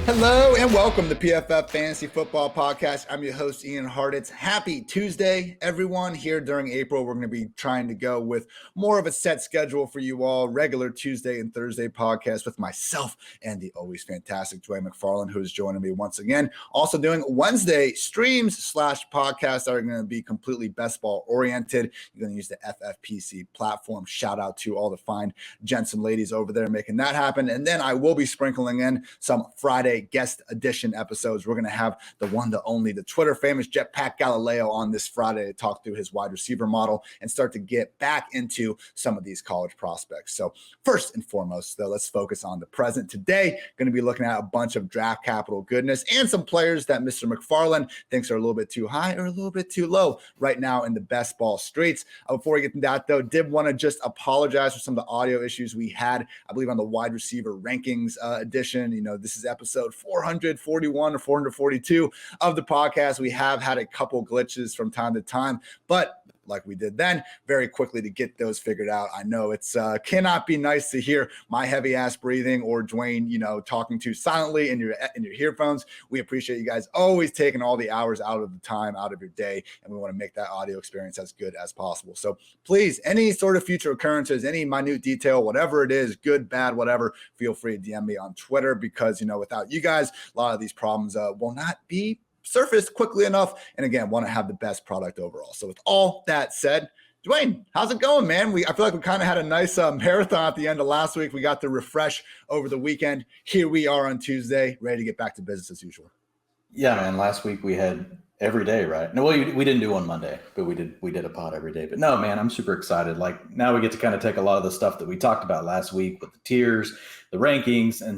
Hello and welcome to PFF Fantasy Football Podcast. I'm your host, Ian Hartitz. Happy Tuesday, everyone. Here during April, we're going to be trying to go with more of a set schedule for you all. Regular Tuesday and Thursday podcast with myself and the always fantastic Dwain McFarland, who is joining me once again. Also doing Wednesday streams / podcasts that are going to be completely best ball oriented. You're going to use the FFPC platform. Shout out to all the fine gents and ladies over there making that happen. And then I will be sprinkling in some Friday guest edition episodes. We're going to have the one, the only, the Twitter famous Jetpack Galileo on this Friday to talk through his wide receiver model and start to get back into some of these college prospects. So first and foremost, though, let's focus on the present. Today, going to be looking at a bunch of draft capital goodness and some players that Mr. McFarland thinks are a little bit too high or a little bit too low right now in the best ball streets. Before we get to that, though, did want to just apologize for some of the audio issues we had, I believe, on the wide receiver rankings edition. You know, this is episode 441 or 442 of the podcast. We have had a couple glitches from time to time, but like we did then, very quickly to get those figured out. I know it's cannot be nice to hear my heavy ass breathing or Dwain, talking to silently in your earphones. We appreciate you guys always taking all the hours out of the time out of your day, and we want to make that audio experience as good as possible. So please, any sort of future occurrences, any minute detail, whatever it is, good, bad, whatever, feel free to DM me on Twitter because, without you guys, a lot of these problems will not be surfaced quickly enough, and again, want to have the best product overall. So with all that said, Dwain, how's it going, man? I feel like we kind of had a nice marathon at the end of last week. We got to refresh over the weekend. Here we are on Tuesday, ready to get back to business as usual. Yeah, man. Last week we had every day, right? No, we didn't do on Monday, but we did a pod every day. But no, man, I'm super excited. Like now we get to kind of take a lot of the stuff that we talked about last week with the tiers, the rankings, and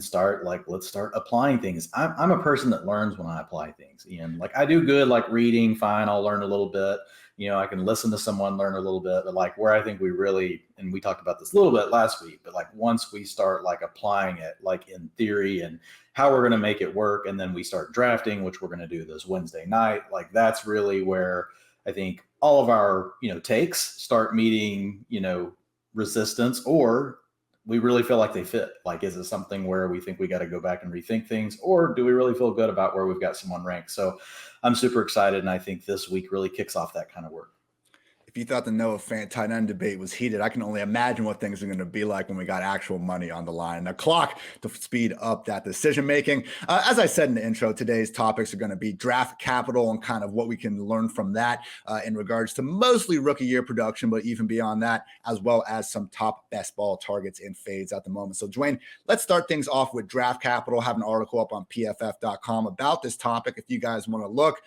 let's start applying things. I'm a person that learns when I apply things, Ian. Like I do good, like reading, fine, I'll learn a little bit. I can listen to someone, learn a little bit, but like where I think we really, and we talked about this a little bit last week, but like once we start like applying it, like in theory and how we're going to make it work, and then we start drafting, which we're going to do this Wednesday night, like that's really where I think all of our, takes start meeting, resistance, or we really feel like they fit. Like, is it something where we think we got to go back and rethink things, or do we really feel good about where we've got someone ranked? So I'm super excited, and I think this week really kicks off that kind of work. If you thought the Noah Fant tight end debate was heated, I can only imagine what things are going to be like when we got actual money on the line and the clock to speed up that decision making. As I said in the intro, today's topics are going to be draft capital and kind of what we can learn from that in regards to mostly rookie year production, but even beyond that, as well as some top best ball targets and fades at the moment. So, Dwain, let's start things off with draft capital. I have an article up on PFF.com about this topic if you guys want to look.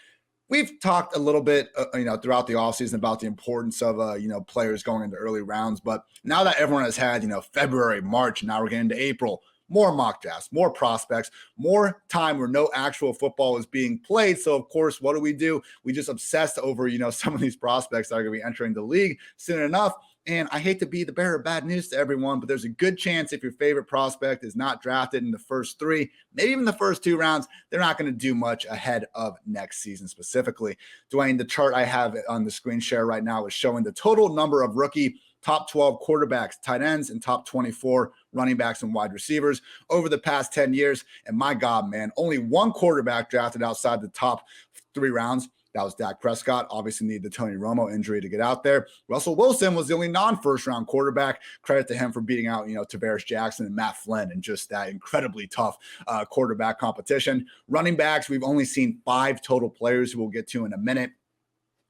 We've talked a little bit, throughout the offseason about the importance of, players going into early rounds. But now that everyone has had, February, March, now we're getting into April, more mock drafts, more prospects, more time where no actual football is being played. So, of course, what do? We just obsess over, some of these prospects that are going to be entering the league soon enough. And I hate to be the bearer of bad news to everyone, but there's a good chance if your favorite prospect is not drafted in the first 3, maybe even the first 2 rounds, they're not going to do much ahead of next season specifically. Dwain, the chart I have on the screen share right now is showing the total number of rookie top 12 quarterbacks, tight ends, and top 24 running backs and wide receivers over the past 10 years. And my God, man, only one quarterback drafted outside the top 3 rounds. That was Dak Prescott. Obviously needed the Tony Romo injury to get out there. Russell Wilson was the only non-first round quarterback. Credit to him for beating out, Tavares Jackson and Matt Flynn and just that incredibly tough quarterback competition. Running backs, we've only seen 5 total players who we'll get to in a minute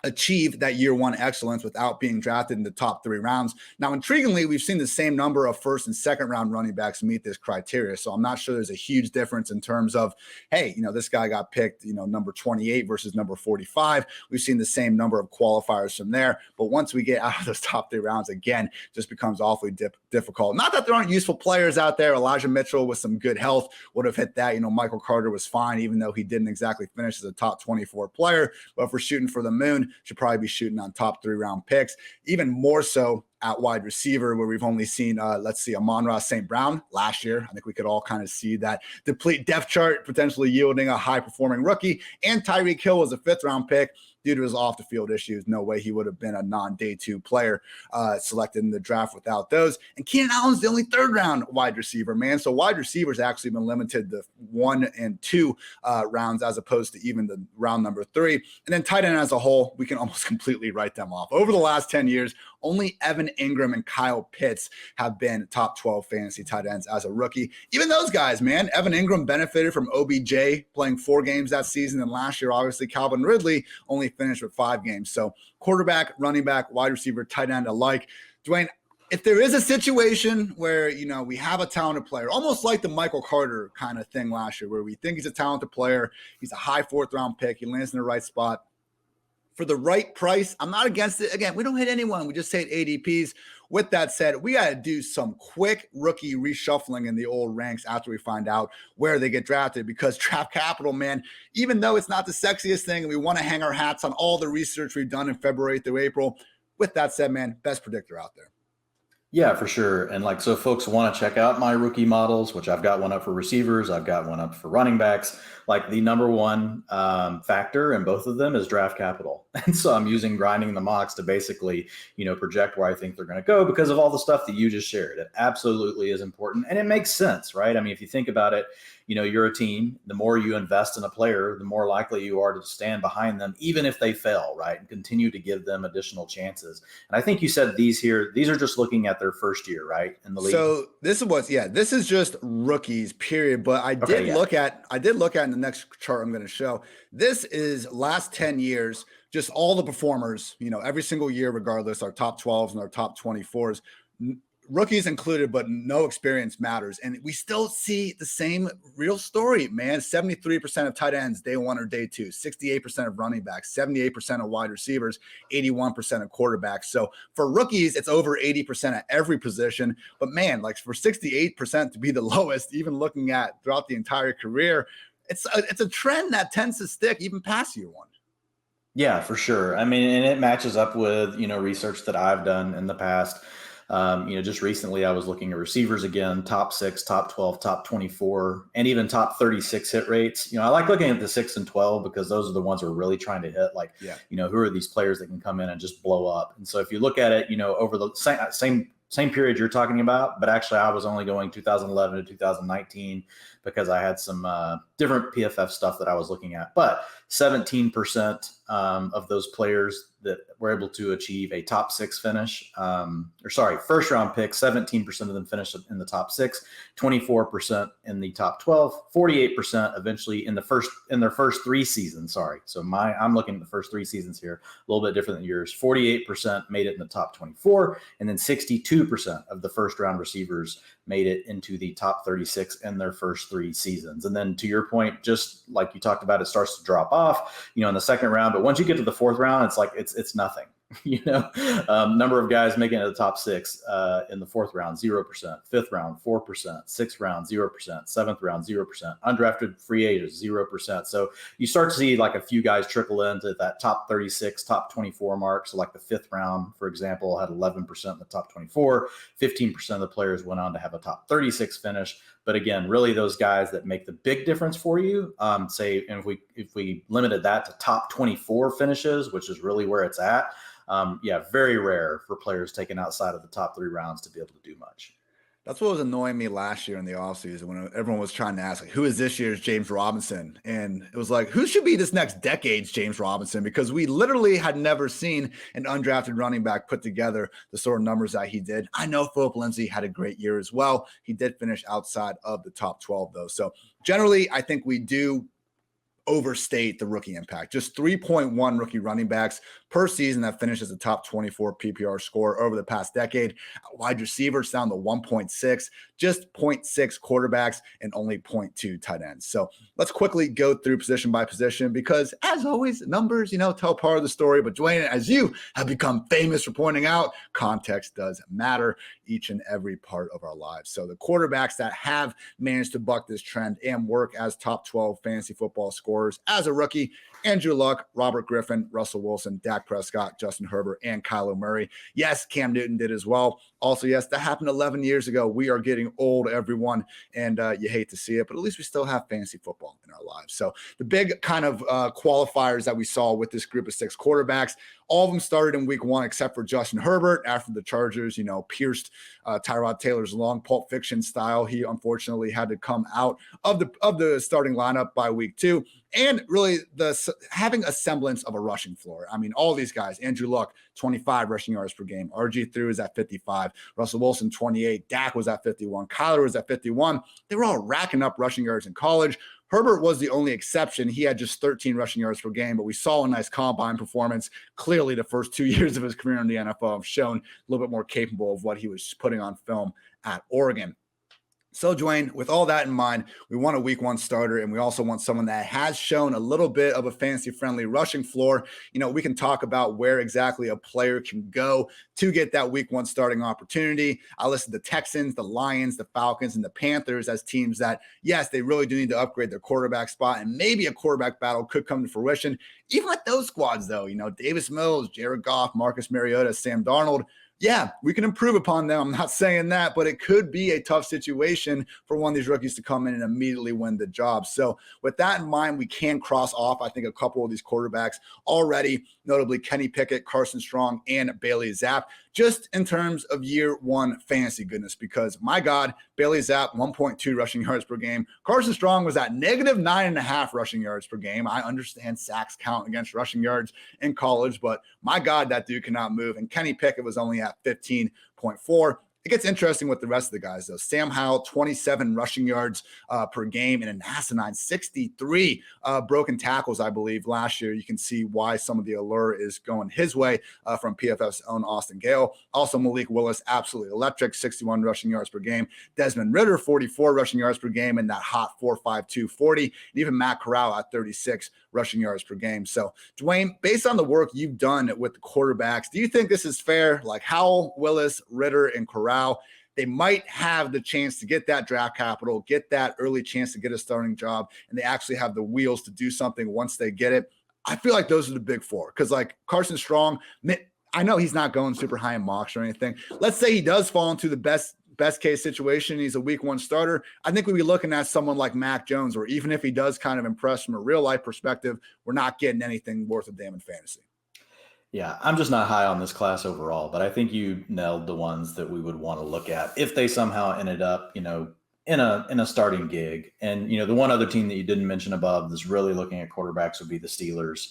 achieve that year 1 excellence without being drafted in the top 3 rounds. Now, intriguingly, we've seen the same number of first and second round running backs meet this criteria. So I'm not sure there's a huge difference in terms of, hey, this guy got picked, number 28 versus number 45. We've seen the same number of qualifiers from there. But once we get out of those top 3 rounds, again, just becomes awfully difficult. Not that there aren't useful players out there. Elijah Mitchell with some good health would have hit that. Michael Carter was fine, even though he didn't exactly finish as a top 24 player. But if we're shooting for the moon, should probably be shooting on top 3 round picks, even more so at wide receiver, where we've only seen, Amon-Ra St. Brown last year. I think we could all kind of see that deplete depth chart potentially yielding a high-performing rookie. And Tyreek Hill was a 5th round pick. due to his off-the-field issues, no way he would have been a non-day 2 player selected in the draft without those. And Keenan Allen's the only third-round wide receiver, man. So wide receivers actually been limited to 1 and 2 rounds as opposed to even the round number 3. And then tight end as a whole, we can almost completely write them off. Over the last 10 years, only Evan Ingram and Kyle Pitts have been top 12 fantasy tight ends as a rookie. Even those guys, man. Evan Ingram benefited from OBJ playing 4 games that season. And last year, obviously, Calvin Ridley only finished with 5 games. So quarterback, running back, wide receiver, tight end alike. Dwayne, if there is a situation where, we have a talented player, almost like the Michael Carter kind of thing last year, where we think he's a talented player, he's a high 4th round pick, he lands in the right spot, for the right price, I'm not against it. Again, we don't hit anyone. We just hit ADPs. With that said, we got to do some quick rookie reshuffling in the old ranks after we find out where they get drafted, because draft capital, man, even though it's not the sexiest thing and we want to hang our hats on all the research we've done in February through April, with that said, man, best predictor out there. Yeah, for sure. And so folks want to check out my rookie models, which I've got one up for receivers. I've got one up for running backs. The number one factor in both of them is draft capital. And so I'm using grinding the mocks to basically, project where I think they're going to go because of all the stuff that you just shared. It absolutely is important. And it makes sense, right? I mean, if you think about it, you're a team. The more you invest in a player, the more likely you are to stand behind them, even if they fail, right? And continue to give them additional chances. And I think you said these are just looking at their first year, right? In the league. So this is just rookies, period. But I did look at in the next chart I'm going to show. This is last 10 years, just all the performers, every single year, regardless, our top 12s and our top 24s. Rookies included, but no experience matters. And we still see the same real story, man. 73% of tight ends, day 1 or day 2, 68% of running backs, 78% of wide receivers, 81% of quarterbacks. So for rookies, it's over 80% at every position. But man, for 68% to be the lowest, even looking at throughout the entire career, it's a trend that tends to stick even past year 1. Yeah, for sure. I mean, and it matches up with, research that I've done in the past. Just recently I was looking at receivers again, top 6, top 12, top 24, and even top 36 hit rates. I like looking at the 6 and 12 because those are the ones we're really trying to hit. Who are these players that can come in and just blow up? And so if you look at it, over the same period you're talking about, but actually I was only going 2011 to 2019 because I had some different PFF stuff that I was looking at. But 17% of those players that were able to achieve a top 6 finish, first round pick, 17% of them finished in the top 6, 24% in the top 12, 48% eventually in their first 3 seasons. So I'm looking at the first 3 seasons here, a little bit different than yours. 48% made it in the top 24, and then 62% of the first round receivers made it into the top 36 in their first 3 seasons. And then to your point, just like you talked about, it starts to drop off, in the second round. But once you get to the 4th round, it's nothing. Number of guys making it to the top 6 in the 4th round, 0%, 5th round, 4%, 6th round, 0%, 7th round, 0%, undrafted free agents, 0%. So you start to see a few guys trickle into that top 36, top 24 mark. So the 5th round, for example, had 11% in the top 24, 15% of the players went on to have a top 36 finish. But again, really those guys that make the big difference for you, and if we limited that to top 24 finishes, which is really where it's at, very rare for players taken outside of the top 3 rounds to be able to do much. That's what was annoying me last year in the offseason when everyone was trying to ask, who is this year's James Robinson? And it was who should be this next decade's James Robinson? Because we literally had never seen an undrafted running back put together the sort of numbers that he did. I know Philip Lindsay had a great year as well. He did finish outside of the top 12, though. So generally, I think we do overstate the rookie impact. Just 3.1 rookie running backs per season that finishes a top 24 PPR score over the past decade. Wide receivers down to 1.6, just 0.6 quarterbacks, and only 0.2 tight ends. So let's quickly go through position by position because, as always, numbers, tell part of the story. But Dwayne, as you have become famous for pointing out, context does matter each and every part of our lives. So the quarterbacks that have managed to buck this trend and work as top 12 fantasy football scorers as a rookie, Andrew Luck, Robert Griffin, Russell Wilson, Dak Prescott, Justin Herbert, and Kyler Murray. Yes, Cam Newton did as well. Also, yes, that happened 11 years ago. We are getting old, everyone, and you hate to see it, but at least we still have fantasy football in our lives. So the big kind of qualifiers that we saw with this group of 6 quarterbacks, all of them started in week 1 except for Justin Herbert after the Chargers, pierced Tyrod Taylor's long Pulp Fiction style. He unfortunately had to come out of the starting lineup by week 2. And really having a semblance of a rushing floor. I mean, all these guys, Andrew Luck, 25 rushing yards per game. RG3 was at 55. Russell Wilson, 28. Dak was at 51. Kyler was at 51. They were all racking up rushing yards in college. Herbert was the only exception. He had just 13 rushing yards per game, but we saw a nice combine performance. Clearly, the first 2 years of his career in the NFL have shown a little bit more capable of what he was putting on film at Oregon. So, Dwain, with all that in mind, we want a week 1 starter, and we also want someone that has shown a little bit of a fantasy-friendly rushing floor. We can talk about where exactly a player can go to get that week 1 starting opportunity. I listed the Texans, the Lions, the Falcons, and the Panthers as teams that, yes, they really do need to upgrade their quarterback spot, and maybe a quarterback battle could come to fruition. Even with those squads, though, Davis Mills, Jared Goff, Marcus Mariota, Sam Darnold, yeah, we can improve upon them. I'm not saying that, but it could be a tough situation for one of these rookies to come in and immediately win the job. So with that in mind, we can cross off, I think, a couple of these quarterbacks already, notably Kenny Pickett, Carson Strong, and Bailey Zapp, just in terms of year 1 fantasy goodness, because my God, Bailey Zapp, 1.2 rushing yards per game. Carson Strong was at negative 9.5 rushing yards per game. I understand sacks count against rushing yards in college, but my God, that dude cannot move. And Kenny Pickett was only at 15.4. It gets interesting with the rest of the guys, though. Sam Howell, 27 rushing yards per game, and an asinine 63 broken tackles, I believe, last year. You can see why some of the allure is going his way from PFF's own Austin Gale. Also, Malik Willis, absolutely electric, 61 rushing yards per game. Desmond Ridder, 44 rushing yards per game, and that hot 4.52 40. And even Matt Corral at 36 rushing yards per game. So, Dwain, based on the work you've done with the quarterbacks, do you think this is fair? Like Howell, Willis, Ridder, and Corral, they might have the chance to get that draft capital, get that early chance to get a starting job, and they actually have the wheels to do something once they get it. I feel like those are the big 4, because like Carson Strong, I know he's not going super high in mocks or anything. Let's say he does fall into the best case situation, he's a week 1 starter. I think we'd be looking at someone like Mac Jones, or even if he does kind of impress from a real life perspective, we're not getting anything worth a damn in fantasy. Yeah, I'm just not high on this class overall, but I think you nailed the ones that we would want to look at if they somehow ended up, in a starting gig. And, the one other team that you didn't mention above that's really looking at quarterbacks would be the Steelers.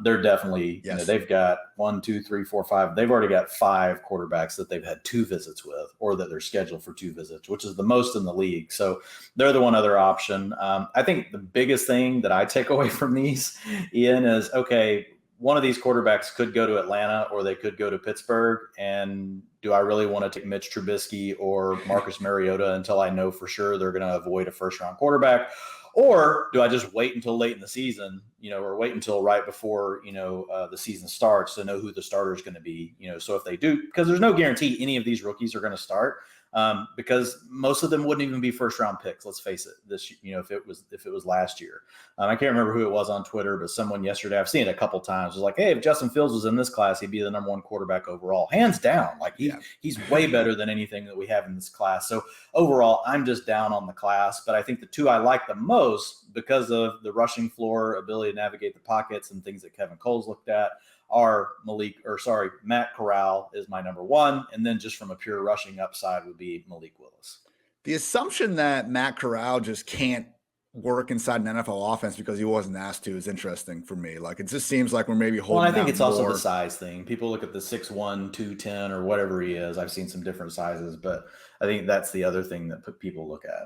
They're definitely, yes. They've got 1, 2, 3, 4, 5. They've already got 5 quarterbacks that they've had 2 visits with, or that they're scheduled for 2 visits, which is the most in the league. So they're the one other option. I think the biggest thing that I take away from these, Ian, is, okay, one of these quarterbacks could go to Atlanta or they could go to Pittsburgh. And do I really want to take Mitch Trubisky or Marcus Mariota until I know for sure they're going to avoid a first-round quarterback? Or do I just wait until late in the season, or wait until right before, the season starts to know who the starter is going to be, so if they do, because there's no guarantee any of these rookies are going to start. Because most of them wouldn't even be first round picks. Let's face it. This, if it was last year, I can't remember who it was on Twitter, but someone yesterday, I've seen it a couple times, was like, "Hey, if Justin Fields was in this class, he'd be the number 1 quarterback overall, hands down. Like he's way better than anything that we have in this class." So overall, I'm just down on the class, but I think the 2 I like the most because of the rushing floor, ability to navigate the pockets, and things that Kevin Cole's looked at, are Matt Corral is my number 1. And then just from a pure rushing upside would be Malik Willis. The assumption that Matt Corral just can't work inside an NFL offense because he wasn't asked to is interesting for me. Like, it just seems like we're maybe holding. Well, I think it's also more. The size thing. People look at the 6'1", 210 or whatever he is. I've seen some different sizes, but I think that's the other thing that people look at.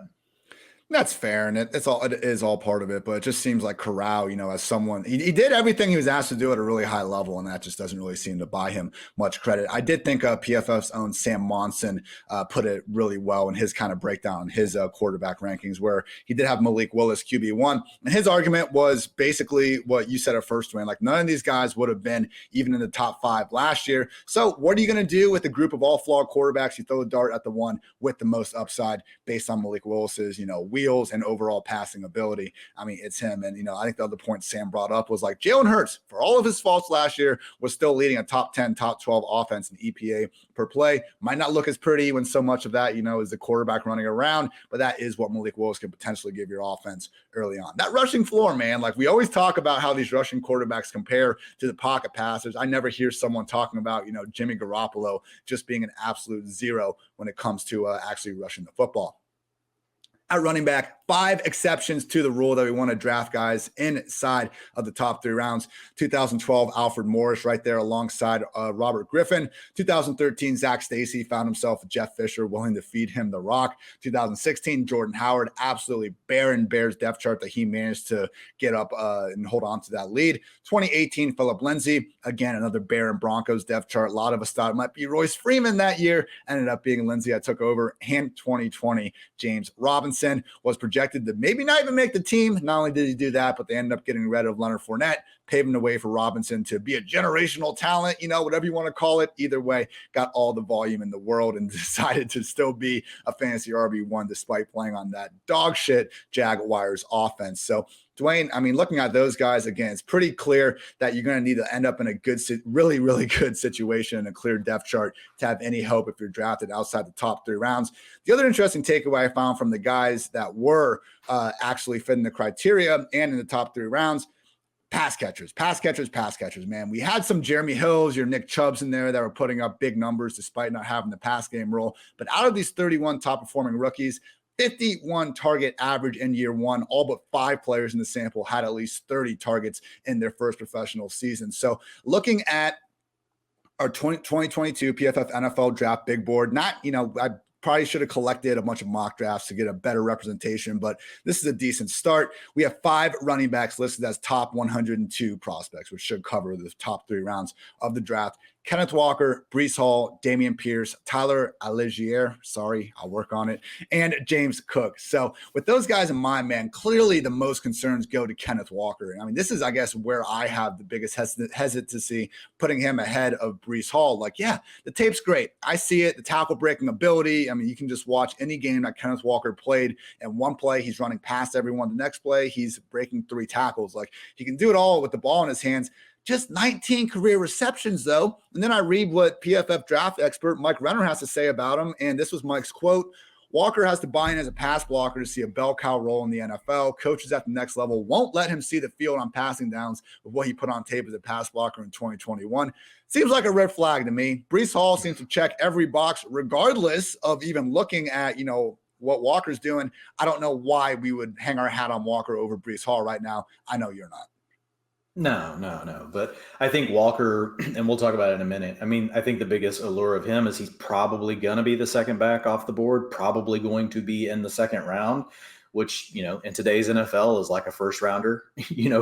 That's fair, and it is all part of it, but it just seems like Corral, as someone, he did everything he was asked to do at a really high level, and that just doesn't really seem to buy him much credit. I did think PFF's own Sam Monson put it really well in his kind of breakdown, his quarterback rankings, where he did have Malik Willis QB1, and his argument was basically what you said at first, Dwayne, like none of these guys would have been even in the top 5 last year. So what are you going to do with a group of all flawed quarterbacks? You throw a dart at the one with the most upside based on Malik Willis's, wheels and overall passing ability. I mean, it's him. And, I think the other point Sam brought up was like Jalen Hurts, for all of his faults last year, was still leading a top 10, top 12 offense in EPA per play. Might not look as pretty when so much of that, is the quarterback running around, but that is what Malik Willis can potentially give your offense early on. That rushing floor, man, like we always talk about how these rushing quarterbacks compare to the pocket passers. I never hear someone talking about, Jimmy Garoppolo just being an absolute zero when it comes to actually rushing the football. At running back, 5 exceptions to the rule that we want to draft guys inside of the top 3 rounds. 2012, Alfred Morris right there alongside Robert Griffin. 2013, Zach Stacy found himself with Jeff Fisher willing to feed him the rock. 2016, Jordan Howard, absolutely barren Bears depth chart that he managed to get up and hold on to that lead. 2018, Philip Lindsay, again, another barren Broncos depth chart. A lot of us thought it might be Royce Freeman that year. Ended up being Lindsay. I took over. And 2020, James Robinson was projected to maybe not even make the team. Not only did he do that, but they ended up getting rid of Leonard Fournette, paving the way for Robinson to be a generational talent, whatever you want to call it. Either way, got all the volume in the world and decided to still be a fantasy RB1 despite playing on that dog shit Jaguars offense. So Dwain, I mean, looking at those guys, again, it's pretty clear that you're going to need to end up in a good, really, really good situation and a clear depth chart to have any hope if you're drafted outside the top 3 rounds. The other interesting takeaway I found from the guys that were actually fitting the criteria and in the top 3 rounds, pass catchers, man. We had some Jeremy Hills, your Nick Chubbs in there that were putting up big numbers despite not having the pass game role. But out of these 31 top performing rookies, 51 target average in year 1. All but 5 players in the sample had at least 30 targets in their first professional season. So looking at our 2022 PFF NFL draft big board, I probably should have collected a bunch of mock drafts to get a better representation, but this is a decent start. We have 5 running backs listed as top 102 prospects, which should cover the top 3 rounds of the draft. Kenneth Walker, Breece Hall, Dameon Pierce, Tyler Allegier, sorry, I'll work on it, and James Cook. So with those guys in mind, man, clearly the most concerns go to Kenneth Walker. I mean, this is, I guess, where I have the biggest hesitancy, putting him ahead of Breece Hall. Like, yeah, the tape's great. I see it, the tackle breaking ability. I mean, you can just watch any game that Kenneth Walker played, and one play, he's running past everyone. The next play, he's breaking 3 tackles. Like, he can do it all with the ball in his hands. Just 19 career receptions, though. And then I read what PFF draft expert Mike Renner has to say about him. And this was Mike's quote: Walker has to buy in as a pass blocker to see a bell cow role in the NFL. Coaches at the next level won't let him see the field on passing downs with what he put on tape as a pass blocker in 2021. Seems like a red flag to me. Breece Hall seems to check every box, regardless of even looking at, what Walker's doing. I don't know why we would hang our hat on Walker over Breece Hall right now. I know you're not. No. But I think Walker, and we'll talk about it in a minute. I mean, I think the biggest allure of him is he's probably going to be the second back off the board, probably going to be in the second round, which, in today's NFL is like a first rounder,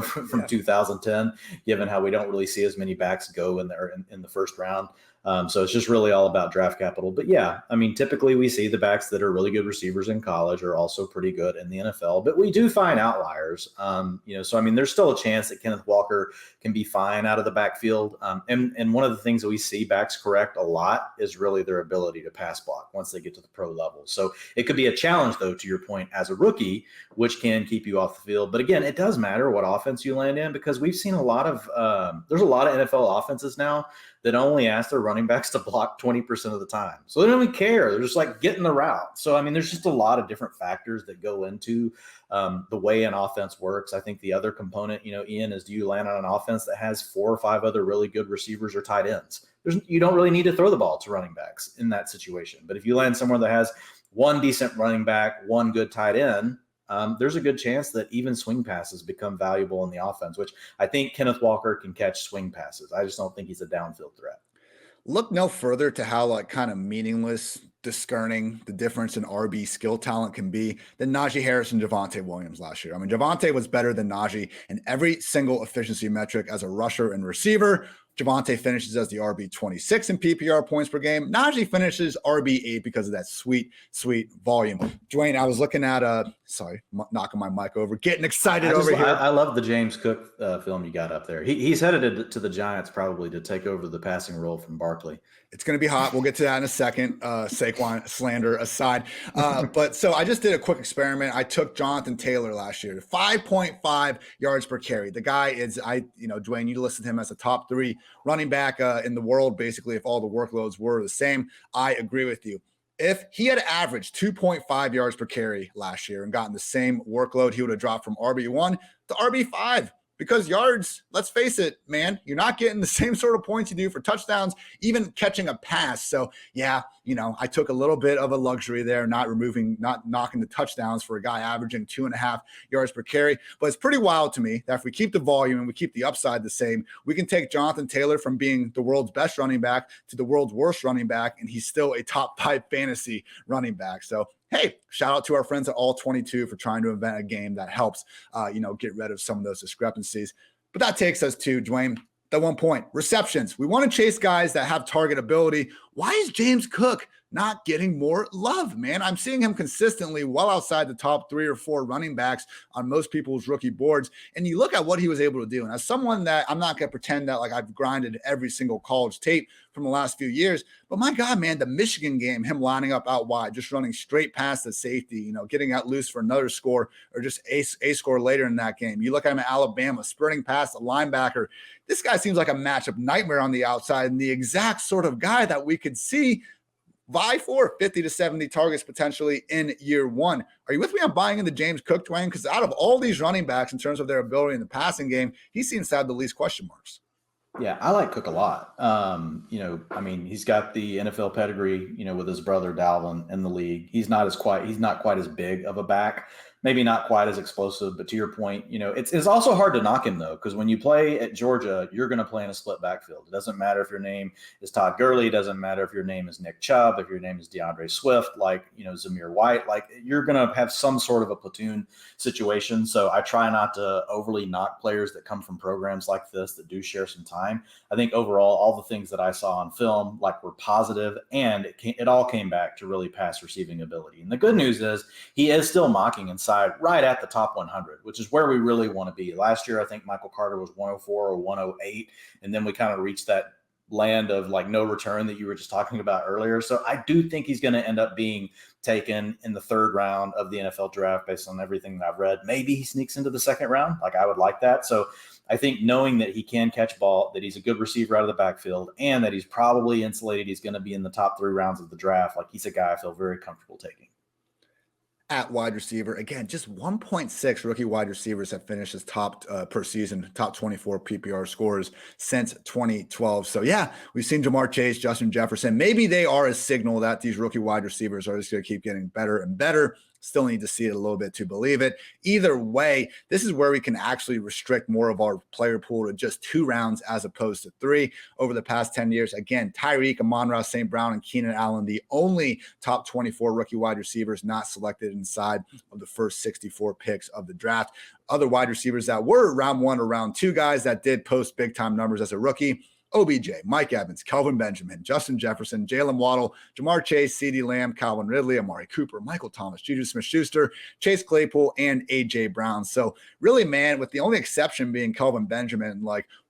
from 2010, given how we don't really see as many backs go in there in the first round. So it's just really all about draft capital. But yeah, I mean, typically we see the backs that are really good receivers in college are also pretty good in the NFL, but we do find outliers. So I mean, there's still a chance that Kenneth Walker can be fine out of the backfield. And one of the things that we see backs correct a lot is really their ability to pass block once they get to the pro level. So it could be a challenge, though, to your point, as a rookie, which can keep you off the field. But again, it does matter what offense you land in, because we've seen there's a lot of NFL offenses now that only ask their running backs to block 20% of the time. So they don't even care. They're just like getting the route. So, I mean, there's just a lot of different factors that go into the way an offense works. I think the other component, Ian, is do you land on an offense that has 4 or 5 other really good receivers or tight ends? You don't really need to throw the ball to running backs in that situation. But if you land somewhere that has 1 decent running back, 1 good tight end, there's a good chance that even swing passes become valuable in the offense, which I think Kenneth Walker can catch swing passes. I just don't think he's a downfield threat. Look no further to how kind of meaningless, discerning the difference in RB skill talent can be than Najee Harris and Javonte Williams last year. I mean, Javonte was better than Najee in every single efficiency metric as a rusher and receiver. Javonte finishes as the RB 26 in PPR points per game. Najee finishes RB 8 because of that sweet volume. Dwain, I was looking at Sorry, knocking my mic over, getting excited over here. I love the James Cook film you got up there. He's headed to the Giants probably to take over the passing role from Barkley. It's going to be hot. We'll get to that in a second. Saquon slander aside. But so I just did a quick experiment. I took Jonathan Taylor last year to 5.5 yards per carry. The guy is, Dwayne, you listed him as a top 3 running back in the world, basically, if all the workloads were the same. I agree with you. If he had averaged 2.5 yards per carry last year and gotten the same workload, he would have dropped from RB1 to RB5. Because yards, let's face it, man, you're not getting the same sort of points you do for touchdowns, even catching a pass. So, yeah, I took a little bit of a luxury there, not knocking the touchdowns for a guy averaging 2.5 yards per carry. But it's pretty wild to me that if we keep the volume and we keep the upside the same, we can take Jonathan Taylor from being the world's best running back to the world's worst running back, and he's still a top 5 fantasy running back. So, hey, shout out to our friends at All 22 for trying to invent a game that helps, get rid of some of those discrepancies. But that takes us to, Dwayne, the 1 point, receptions. We want to chase guys that have target ability. Why is James Cook not getting more love, man? I'm seeing him consistently well outside the top 3 or 4 running backs on most people's rookie boards. And you look at what he was able to do. And as someone that I'm not going to pretend that like I've grinded every single college tape from the last few years, but my God, man, the Michigan game, him lining up out wide, just running straight past the safety, getting out loose for another score or just a score later in that game. You look at him at Alabama, sprinting past the linebacker. This guy seems like a matchup nightmare on the outside and the exact sort of guy that we could see vie for 50 to 70 targets potentially in year 1. Are you with me on buying into James Cook, Dwayne? Because out of all these running backs in terms of their ability in the passing game, he seems to have the least question marks. Yeah, I like Cook a lot. He's got the NFL pedigree, with his brother Dalvin in the league. He's not quite as big of a back. Maybe not quite as explosive, but to your point, it's also hard to knock him though, because when you play at Georgia, you're going to play in a split backfield. It doesn't matter if your name is Todd Gurley. It doesn't matter if your name is Nick Chubb, if your name is DeAndre Swift, Zamir White, you're going to have some sort of a platoon situation. So I try not to overly knock players that come from programs like this that do share some time. I think overall, all the things that I saw on film, were positive, and it all came back to really pass receiving ability. And the good news is he is still mocking inside right at the top 100, which is where we really want to be. Last year, I think Michael Carter was 104 or 108, and then we kind of reached that land of no return that you were just talking about earlier. So I do think he's going to end up being taken in the 3rd round of the NFL draft based on everything that I've read. Maybe he sneaks into the 2nd round. I would like that. So I think knowing that he can catch ball, that he's a good receiver out of the backfield, and that he's probably insulated, he's going to be in the top 3 rounds of the draft. He's a guy I feel very comfortable taking. At wide receiver, again, just 1.6 rookie wide receivers have finished as top per season, top 24 PPR scores since 2012. So yeah, we've seen Jamar Chase, Justin Jefferson. Maybe they are a signal that these rookie wide receivers are just going to keep getting better and better. Still need to see it a little bit to believe it. Either way, this is where we can actually restrict more of our player pool to just 2 rounds as opposed to 3 over the past 10 years. Again, Tyreek, Amon-Ra St. Brown, and Keenan Allen, the only top 24 rookie wide receivers not selected inside of the first 64 picks of the draft. Other wide receivers that were round 1 or round 2 guys that did post big time numbers as a rookie: OBJ, Mike Evans, Kelvin Benjamin, Justin Jefferson, Jalen Waddle, Jamar Chase, CeeDee Lamb, Calvin Ridley, Amari Cooper, Michael Thomas, Juju Smith-Schuster, Chase Claypool, and A.J. Brown. So really, man, with the only exception being Kelvin Benjamin,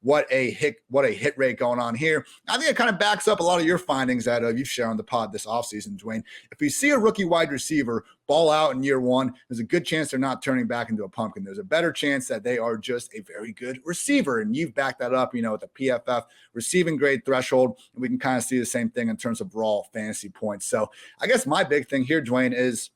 what a hit rate going on here. I think it kind of backs up a lot of your findings that you've shared on the pod this offseason, Dwayne. If we see a rookie wide receiver ball out in year 1, there's a good chance they're not turning back into a pumpkin. There's a better chance that they are just a very good receiver. And you've backed that up, with the PFF receiving grade threshold. And we can kind of see the same thing in terms of raw fantasy points. So I guess my big thing here, Dwayne, is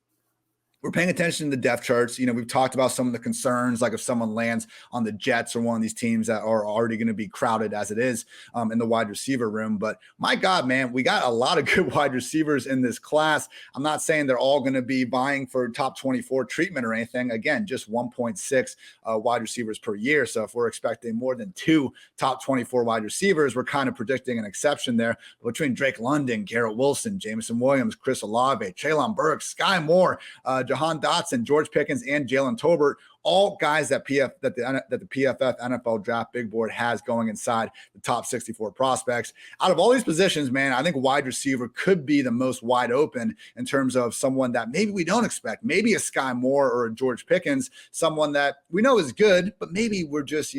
we're paying attention to the depth charts. We've talked about some of the concerns, like if someone lands on the Jets or one of these teams that are already going to be crowded as it is in the wide receiver room. But my God, man, we got a lot of good wide receivers in this class. I'm not saying they're all going to be vying for top 24 treatment or anything. Again, just 1.6 wide receivers per year. So if we're expecting more than 2 top 24 wide receivers, we're kind of predicting an exception there. Between Drake London, Garrett Wilson, Jameson Williams, Chris Olave, Treylon Burks, Sky Moore, Jahan Dotson, George Pickens, and Jalen Tolbert, all guys that the PFF NFL Draft Big Board has going inside the top 64 prospects. Out of all these positions, man, I think wide receiver could be the most wide open in terms of someone that maybe we don't expect, maybe a Sky Moore or a George Pickens, someone that we know is good, but maybe we're just,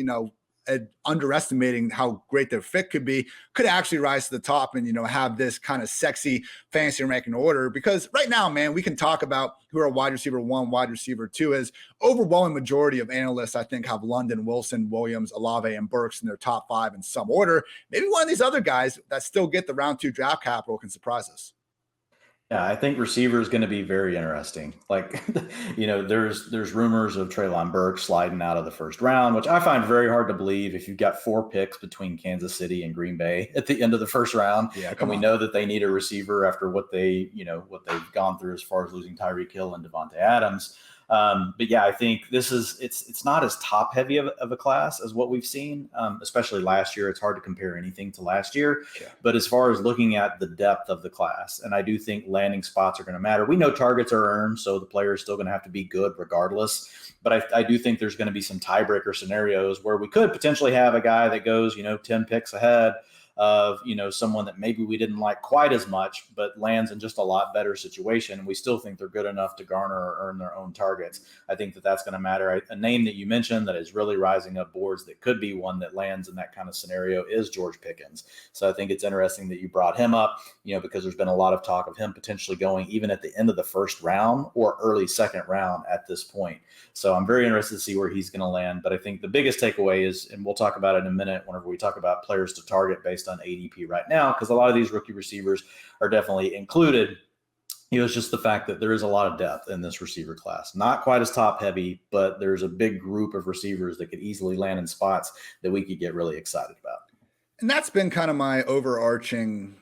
underestimating how great their fit could be, could actually rise to the top and, have this kind of sexy fantasy ranking order. Because right now, man, we can talk about who our wide receiver 1, wide receiver 2 is. Overwhelming majority of analysts, I think, have London, Wilson, Williams, Olave, and Burks in their top 5 in some order. Maybe one of these other guys that still get the round 2 draft capital can surprise us. Yeah, I think receiver is going to be very interesting. Like, there's rumors of Treylon Burks sliding out of the first round, which I find very hard to believe if you've got 4 picks between Kansas City and Green Bay at the end of the first round. Yeah, and we know that they need a receiver after what they've gone through as far as losing Tyreek Hill and Devontae Adams. But yeah, I think it's not as top heavy of a class as what we've seen, especially last year. It's hard to compare anything to last year, but as far as looking at the depth of the class, and I do think landing spots are going to matter. We know targets are earned, so the player is still going to have to be good regardless. But I do think there's going to be some tiebreaker scenarios where we could potentially have a guy that goes, 10 picks ahead of, someone that maybe we didn't like quite as much, but lands in just a lot better situation. We still think they're good enough to garner or earn their own targets. I think that's going to matter. A name that you mentioned that is really rising up boards that could be one that lands in that kind of scenario is George Pickens. So I think it's interesting that you brought him up, because there's been a lot of talk of him potentially going even at the end of the first round or early second round at this point. So I'm very interested to see where he's going to land. But I think the biggest takeaway is, and we'll talk about it in a minute whenever we talk about players to target based on ADP right now, because a lot of these rookie receivers are definitely included. It's just the fact that there is a lot of depth in this receiver class. Not quite as top heavy, but there's a big group of receivers that could easily land in spots that we could get really excited about. And that's been kind of my overarching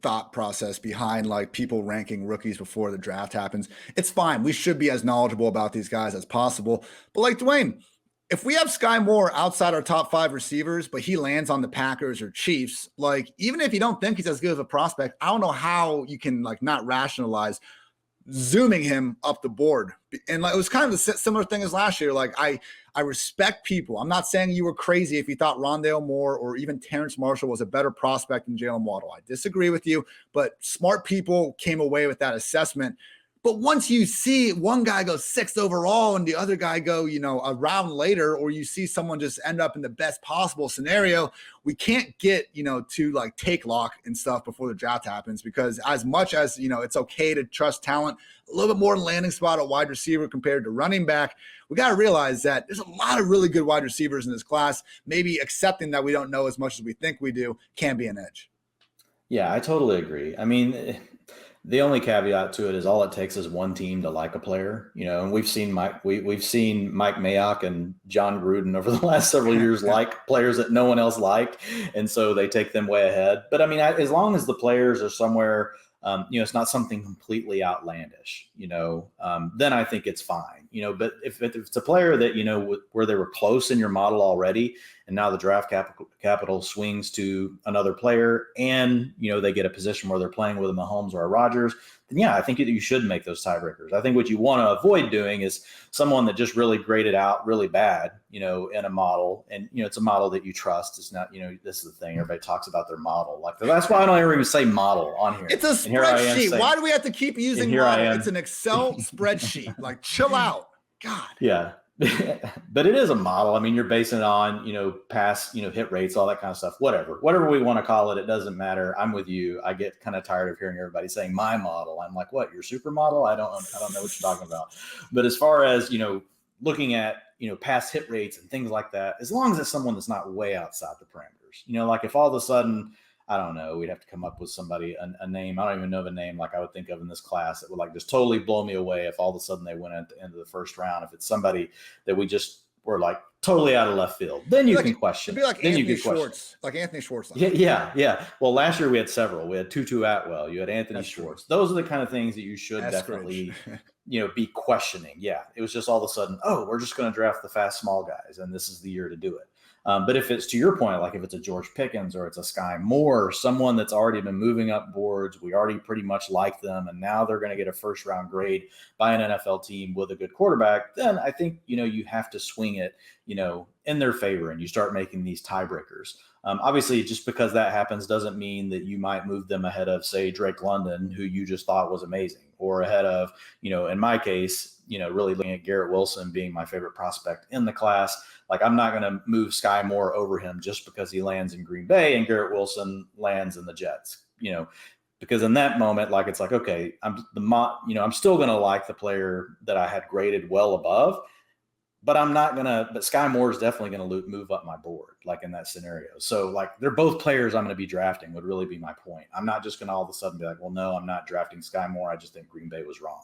thought process behind like people ranking rookies before the draft happens. It's fine. We should be as knowledgeable about these guys as possible. But like Dwayne, if we have Sky Moore outside our top 5 receivers, but he lands on the Packers or Chiefs, like even if you don't think he's as good of a prospect, I don't know how you can like not rationalize zooming him up the board. And like, it was kind of the similar thing as last year. Like I respect people. I'm not saying you were crazy if you thought Rondale Moore or even Terrence Marshall was a better prospect than Jalen Waddle. I disagree with you, but smart people came away with that assessment. But once you see one guy go 6th overall and the other guy go, a round later, or you see someone just end up in the best possible scenario, we can't get, to like take lock and stuff before the draft happens, because as much as, it's okay to trust talent, a little bit more landing spot at wide receiver compared to running back, we got to realize that there's a lot of really good wide receivers in this class. Maybe accepting that we don't know as much as we think we do can be an edge. Yeah, I totally agree. I mean, the only caveat to it is all it takes is one team to like a player, and we've seen Mike Mayock and John Gruden over the last several years like players that no one else liked, and so they take them way ahead. But I mean, as long as the players are somewhere, it's not something completely outlandish, then I think it's fine, but if it's a player that, where they were close in your model already, and now the draft capital swings to another player and, they get a position where they're playing with a Mahomes or a Rodgers, then yeah, I think you should make those tiebreakers. I think what you want to avoid doing is someone that just really graded out really bad, in a model, and, it's a model that you trust. It's not, this is the thing. Everybody talks about their model. Like, that's why I don't ever even say model on here. It's a spreadsheet. Why do we have to keep using model? It's an Excel spreadsheet. Like, chill out. God. Yeah. But it is a model. I mean, you're basing it on, past, hit rates, all that kind of stuff, whatever we want to call it. It doesn't matter. I'm with you. I get kind of tired of hearing everybody saying my model. I'm like, what, your super model? I don't know what you're talking about. But as far as, looking at, past hit rates and things like that, as long as it's someone that's not way outside the parameters, like if all of a sudden, I don't know, we'd have to come up with somebody, a name. I don't even know of a name like I would think of in this class that would like just totally blow me away if all of a sudden they went at the end of the first round. If it's somebody that we just were like totally out of left field, then you can question. It'd be like then Anthony Schwartz, like Anthony Schwartz. Yeah. Well, last year we had several. We had Tutu Atwell. You had Anthony Schwartz. Those are the kind of things that you should definitely, be questioning. Yeah, it was just all of a sudden, oh, we're just going to draft the fast small guys, and this is the year to do it. But if it's to your point, like if it's a George Pickens or it's a Sky Moore, someone that's already been moving up boards, we already pretty much like them, and now they're going to get a first round grade by an NFL team with a good quarterback, then I think, you have to swing it, in their favor, and you start making these tiebreakers. Obviously, just because that happens doesn't mean that you might move them ahead of, say, Drake London, who you just thought was amazing, or ahead of, in my case, really looking at Garrett Wilson being my favorite prospect in the class. Like, I'm not going to move Sky Moore over him just because he lands in Green Bay and Garrett Wilson lands in the Jets, because in that moment, like, it's like, okay, I'm still going to like the player that I had graded well above, but Sky Moore is definitely going to move up my board, like in that scenario. So, like, they're both players I'm going to be drafting would really be my point. I'm not just going to all of a sudden be like, well, no, I'm not drafting Sky Moore. I just think Green Bay was wrong.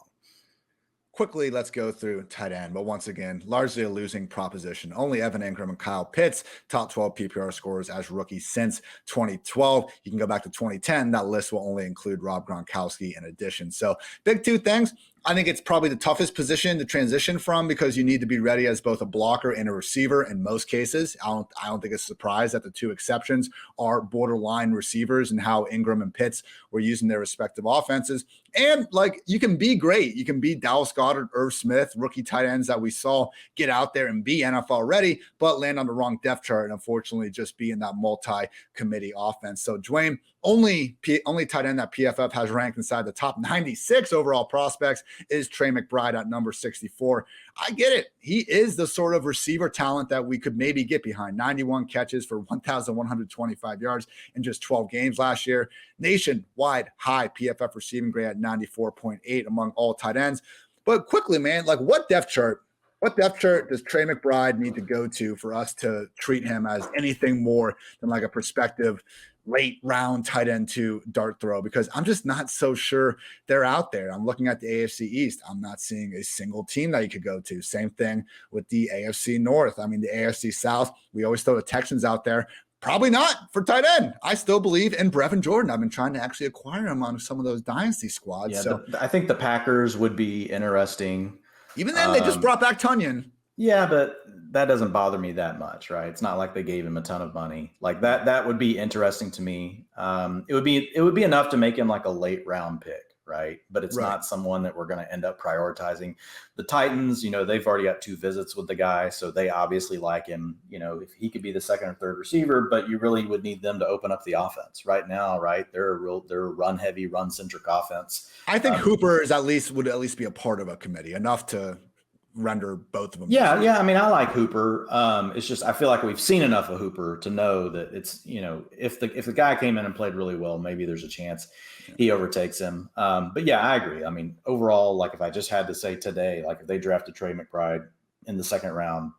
Quickly, let's go through tight end, but once again, largely a losing proposition. Only Evan Ingram and Kyle Pitts, top 12 PPR scorers as rookies since 2012. You can go back to 2010. That list will only include Rob Gronkowski in addition. So, big two things. I think it's probably the toughest position to transition from because you need to be ready as both a blocker and a receiver in most cases. I don't think it's a surprise that the two exceptions are borderline receivers and how Ingram and Pitts were using their respective offenses. And, like, you can be great. You can be Dallas Goedert, Irv Smith, rookie tight ends that we saw get out there and be NFL ready, but land on the wrong depth chart and unfortunately just be in that multi-committee offense. So, Dwain, only tight end that PFF has ranked inside the top 96 overall prospects is Trey McBride at number 64. I get it. He is the sort of receiver talent that we could maybe get behind. 91 catches for 1,125 yards in just 12 games last year. Nationwide high PFF receiving grade at 94.8 among all tight ends. But quickly, man, like, what depth chart does Trey McBride need to go to for us to treat him as anything more than like a prospective late round tight end to dart throw? Because I'm just not so sure they're out there. I'm looking at the AFC East. I'm not seeing a single team that you could go to. Same thing with the AFC North. I mean, the AFC South, we always throw the Texans out there. Probably not for tight end. I still believe in Brevin Jordan. I've been trying to actually acquire him on some of those dynasty squads. Yeah, so I think the Packers would be interesting. Even then, they just brought back Tanyan. Yeah, but that doesn't bother me that much, right? It's not like they gave him a ton of money. Like that would be interesting to me. It would be enough to make him like a late round pick, right? But it's not someone that we're going to end up prioritizing. The Titans, they've already got 2 visits with the guy, so they obviously like him. If he could be the second or third receiver, but you really would need them to open up the offense right now, right? They're a run heavy, run centric offense. I think Hooper would at least be a part of a committee enough to render both of them. Yeah. I mean, I like Hooper. It's just I feel like we've seen enough of Hooper to know that it's if the guy came in and played really well, maybe there's a chance he overtakes him. But yeah, I agree. I mean, overall, like if I just had to say today, like if they drafted Trey McBride in the second round,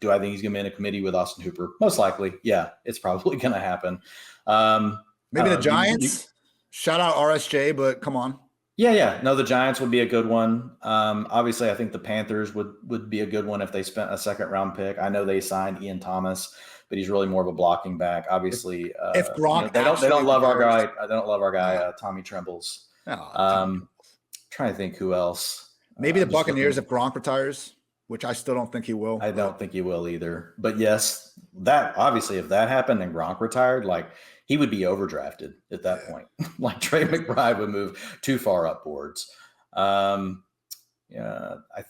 do I think he's going to be in a committee with Austin Hooper? Most likely, yeah, it's probably going to happen. Maybe the Giants. Shout out RSJ, but come on. Yeah. No, the Giants would be a good one. Obviously, I think the Panthers would be a good one if they spent a second round pick. I know they signed Ian Thomas, but he's really more of a blocking back. Obviously, if Gronk, they don't love our guy. They don't love our guy, Tommy Trembles. Trying to think who else. Maybe the Buccaneers if Gronk retires, which I still don't think he will. I don't think he will either. But yes, that obviously if that happened and Gronk retired, like he would be overdrafted at that point. Like Trey McBride would move too far up boards. I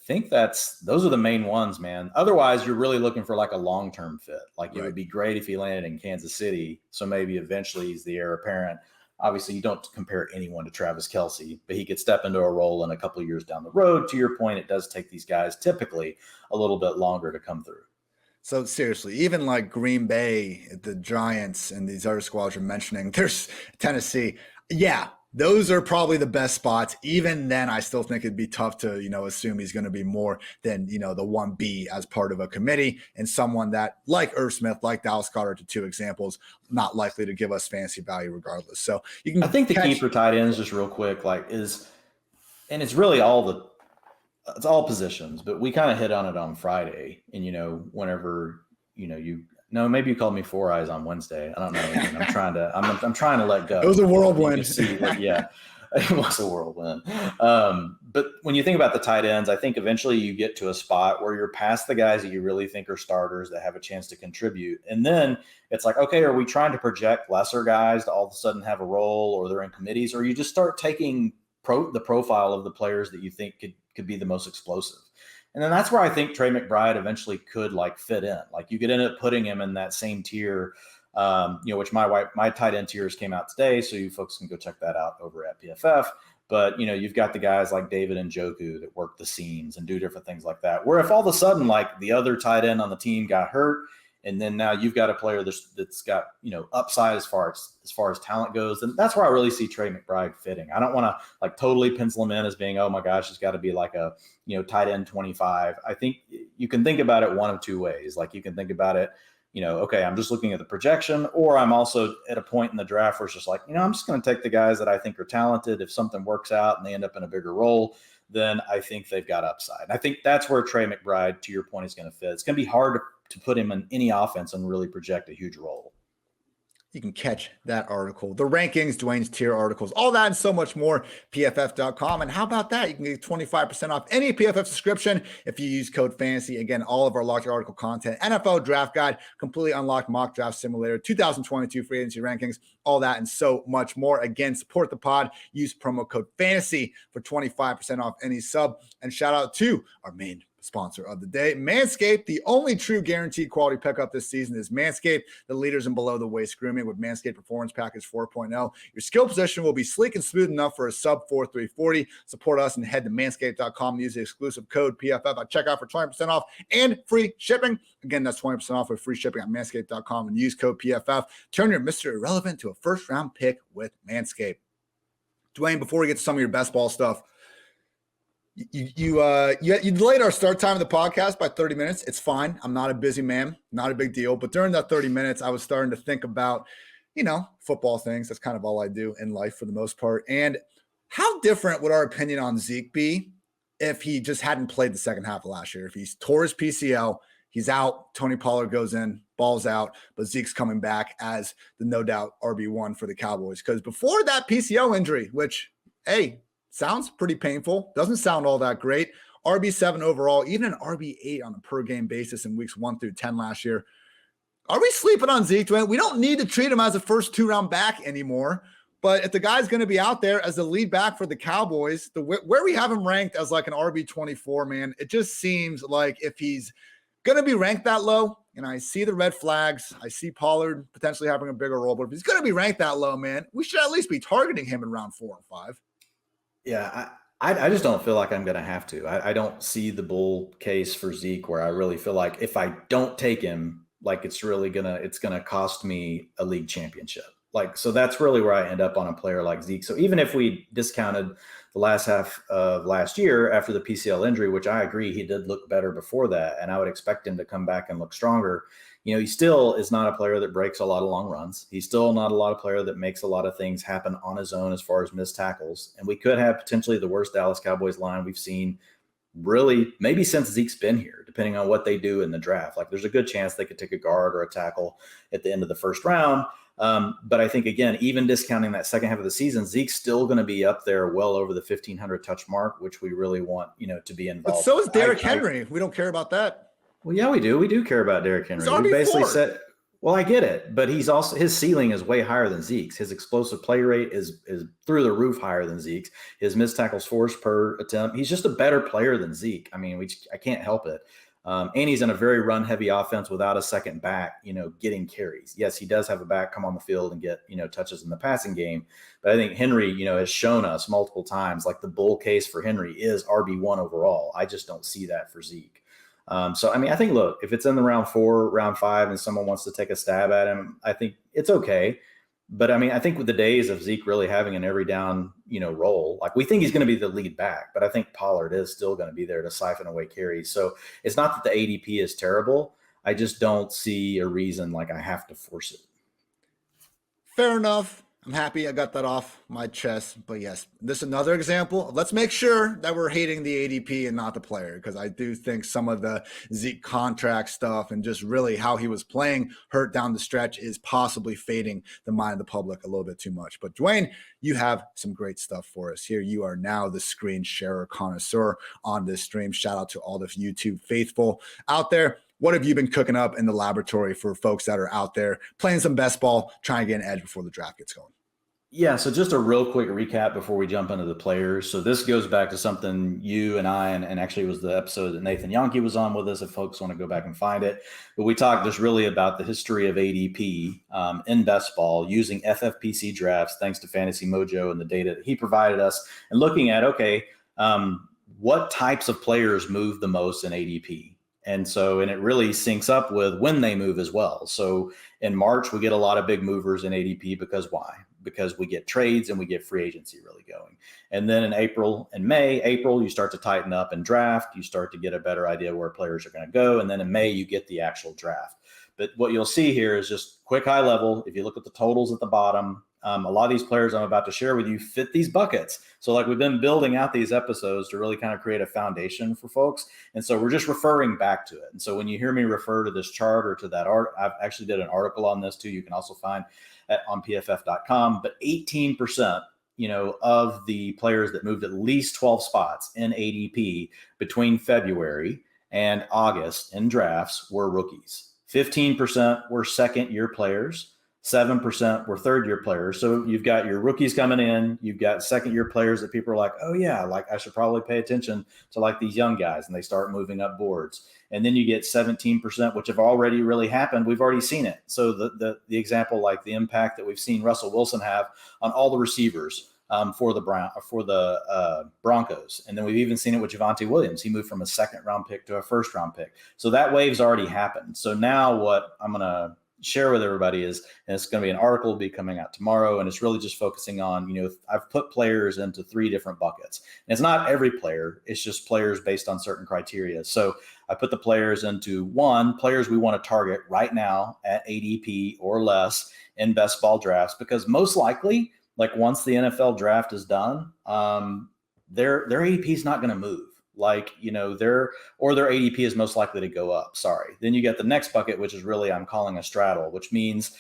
think those are the main ones, man. Otherwise, you're really looking for like a long-term fit. Like it would be great if he landed in Kansas City. So maybe eventually he's the heir apparent. Obviously, you don't compare anyone to Travis Kelce, but he could step into a role in a couple of years down the road. To your point, it does take these guys typically a little bit longer to come through. So seriously, even like Green Bay, the Giants, and these other squads you're mentioning, there's Tennessee. Yeah, those are probably the best spots. Even then, I still think it'd be tough to, assume he's going to be more than, the 1B as part of a committee and someone that, like Irv Smith, like Dallas Goedert, to 2 examples, not likely to give us fantasy value regardless. So you can. I think the key for tight ends, just real quick, and it's really it's all positions, but we kind of hit on it on Friday. And, whenever, maybe you called me 4 eyes on Wednesday. I don't know. I'm trying to let go. It was a whirlwind. Yeah. It was a whirlwind. But when you think about the tight ends, I think eventually you get to a spot where you're past the guys that you really think are starters that have a chance to contribute. And then it's like, okay, are we trying to project lesser guys to all of a sudden have a role, or they're in committees, or you just start taking the profile of the players that you think could be the most explosive. And then that's where I think Trey McBride eventually could like fit in. Like you could end up putting him in that same tier, which my tight end tiers came out today. So you folks can go check that out over at PFF. But, you've got the guys like David Njoku that work the seams and do different things like that. Where if all of a sudden, like the other tight end on the team got hurt, and then now you've got a player that's got, upside as far as talent goes, and that's where I really see Trey McBride fitting. I don't want to like totally pencil him in as being, oh my gosh, he's got to be like a, tight end 25. I think you can think about it one of two ways. Like you can think about it, okay, I'm just looking at the projection, or I'm also at a point in the draft where it's just like, I'm just going to take the guys that I think are talented. If something works out and they end up in a bigger role, then I think they've got upside. And I think that's where Trey McBride, to your point, is going to fit. It's going to be hard to put him in any offense and really project a huge role. You can catch that article, the rankings, Dwain's tier articles, all that and so much more, PFF.com. And how about that? You can get 25% off any PFF subscription if you use code FANTASY. Again, all of our large article content, NFL draft guide, completely unlocked mock draft simulator, 2022 free agency rankings, all that and so much more. Again, support the pod. Use promo code FANTASY for 25% off any sub. And shout out to our main sponsor of the day, Manscaped. The only true guaranteed quality pickup this season is Manscaped, the leaders in below the waist grooming with Manscaped Performance Package 4.0. Your skill position will be sleek and smooth enough for a sub 4.340. Support us and head to manscaped.com. Use the exclusive code PFF at checkout for 20% off and free shipping. Again, that's 20% off with free shipping at manscaped.com and use code PFF. Turn your Mr. Irrelevant to a first round pick with Manscaped. Dwain, before we get to some of your best ball stuff, you delayed our start time of the podcast by 30 minutes. It's fine. I'm not a busy man, not a big deal. But during that 30 minutes, I was starting to think about, football things. That's kind of all I do in life for the most part. And how different would our opinion on Zeke be if he just hadn't played the second half of last year? If he's tore his PCL, he's out, Tony Pollard goes in, ball's out, but Zeke's coming back as the no doubt RB1 for the Cowboys. Because before that PCL injury, which, hey, sounds pretty painful. Doesn't sound all that great. RB7 overall, even an RB8 on a per game basis in weeks 1 through 10 last year. Are we sleeping on Zeke? We don't need to treat him as a first 2-round back anymore. But if the guy's going to be out there as the lead back for the Cowboys, where we have him ranked as like an RB24, man, it just seems like if he's going to be ranked that low, and I see the red flags, I see Pollard potentially having a bigger role, but if he's going to be ranked that low, man, we should at least be targeting him in round 4 and 5. Yeah, I just don't feel like I'm going to have to. I don't see the bull case for Zeke where I really feel like if I don't take him, like it's gonna cost me a league championship. Like, so that's really where I end up on a player like Zeke. So even if we discounted the last half of last year after the PCL injury, which I agree he did look better before that, and I would expect him to come back and look stronger. He still is not a player that breaks a lot of long runs. He's still not a lot of player that makes a lot of things happen on his own as far as missed tackles. And we could have potentially the worst Dallas Cowboys line we've seen really maybe since Zeke's been here, depending on what they do in the draft. Like there's a good chance they could take a guard or a tackle at the end of the first round. But I think, again, even discounting that second half of the season, Zeke's still going to be up there well over the 1,500 touch mark, which we really want, to be involved. But so is Derrick Henry. We don't care about that. Well, yeah, we do. We do care about Derrick Henry. We basically said, well, I get it, but he's also, his ceiling is way higher than Zeke's. His explosive play rate is through the roof higher than Zeke's. His missed tackles forced per attempt. He's just a better player than Zeke. I mean, I can't help it. And he's in a very run-heavy offense without a second back, getting carries. Yes, he does have a back come on the field and get, touches in the passing game. But I think Henry, has shown us multiple times, like the bull case for Henry is RB1 overall. I just don't see that for Zeke. So, I mean, I think, look, if it's in the round 4, round 5, and someone wants to take a stab at him, I think it's okay. But, I mean, I think with the days of Zeke really having an every down, role, like we think he's going to be the lead back, but I think Pollard is still going to be there to siphon away carries. So it's not that the ADP is terrible. I just don't see a reason like I have to force it. Fair enough. I'm happy I got that off my chest. But yes, this is another example. Let's make sure that we're hating the ADP and not the player, because I do think some of the Zeke contract stuff and just really how he was playing hurt down the stretch is possibly fading the mind of the public a little bit too much. But Dwain, you have some great stuff for us here. You are now the screen sharer connoisseur on this stream. Shout out to all the YouTube faithful out there. What have you been cooking up in the laboratory for folks that are out there playing some best ball, trying to get an edge before the draft gets going? Yeah, so just a real quick recap before we jump into the players. So this goes back to something you and I, and actually it was the episode that Nathan Yonke was on with us, if folks want to go back and find it. But we talked just really about the history of ADP in best ball using FFPC drafts, thanks to Fantasy Mojo and the data that he provided us, and looking at, okay, what types of players move the most in ADP? And it really syncs up with when they move as well. So in March, we get a lot of big movers in ADP because why? Because we get trades and we get free agency really going. And then in April and May, you start to tighten up and draft. You start to get a better idea where players are going to go. And then in May, you get the actual draft. But what you'll see here is just quick high level. If you look at the totals at the bottom, a lot of these players I'm about to share with you fit these buckets. So like we've been building out these episodes to really kind of create a foundation for folks. And so we're just referring back to it. And so when you hear me refer to this chart or to that art, I've actually did an article on this too. You can also find on PFF.com, but 18%, of the players that moved at least 12 spots in ADP between February and August in drafts were rookies. 15% were second-year players. 7% were third-year players. So you've got your rookies coming in. You've got second-year players that people are like, oh, yeah, like I should probably pay attention to like these young guys, and they start moving up boards. And then you get 17%, which have already really happened. We've already seen it. So the example, like the impact that we've seen Russell Wilson have on all the receivers for the Broncos. And then we've even seen it with Javonte Williams. He moved from a second-round pick to a first-round pick. So that wave's already happened. So now what I'm going to share with everybody is, and it's going to be an article will be coming out tomorrow, and it's really just focusing on, I've put players into 3 different buckets. And it's not every player, it's just players based on certain criteria. So I put the players into 1, players we want to target right now at ADP or less in best ball drafts, because most likely, like once the NFL draft is done, their ADP is not going to move. Their ADP is most likely to go up. Sorry. Then you get the next bucket, which is really, I'm calling a straddle, which means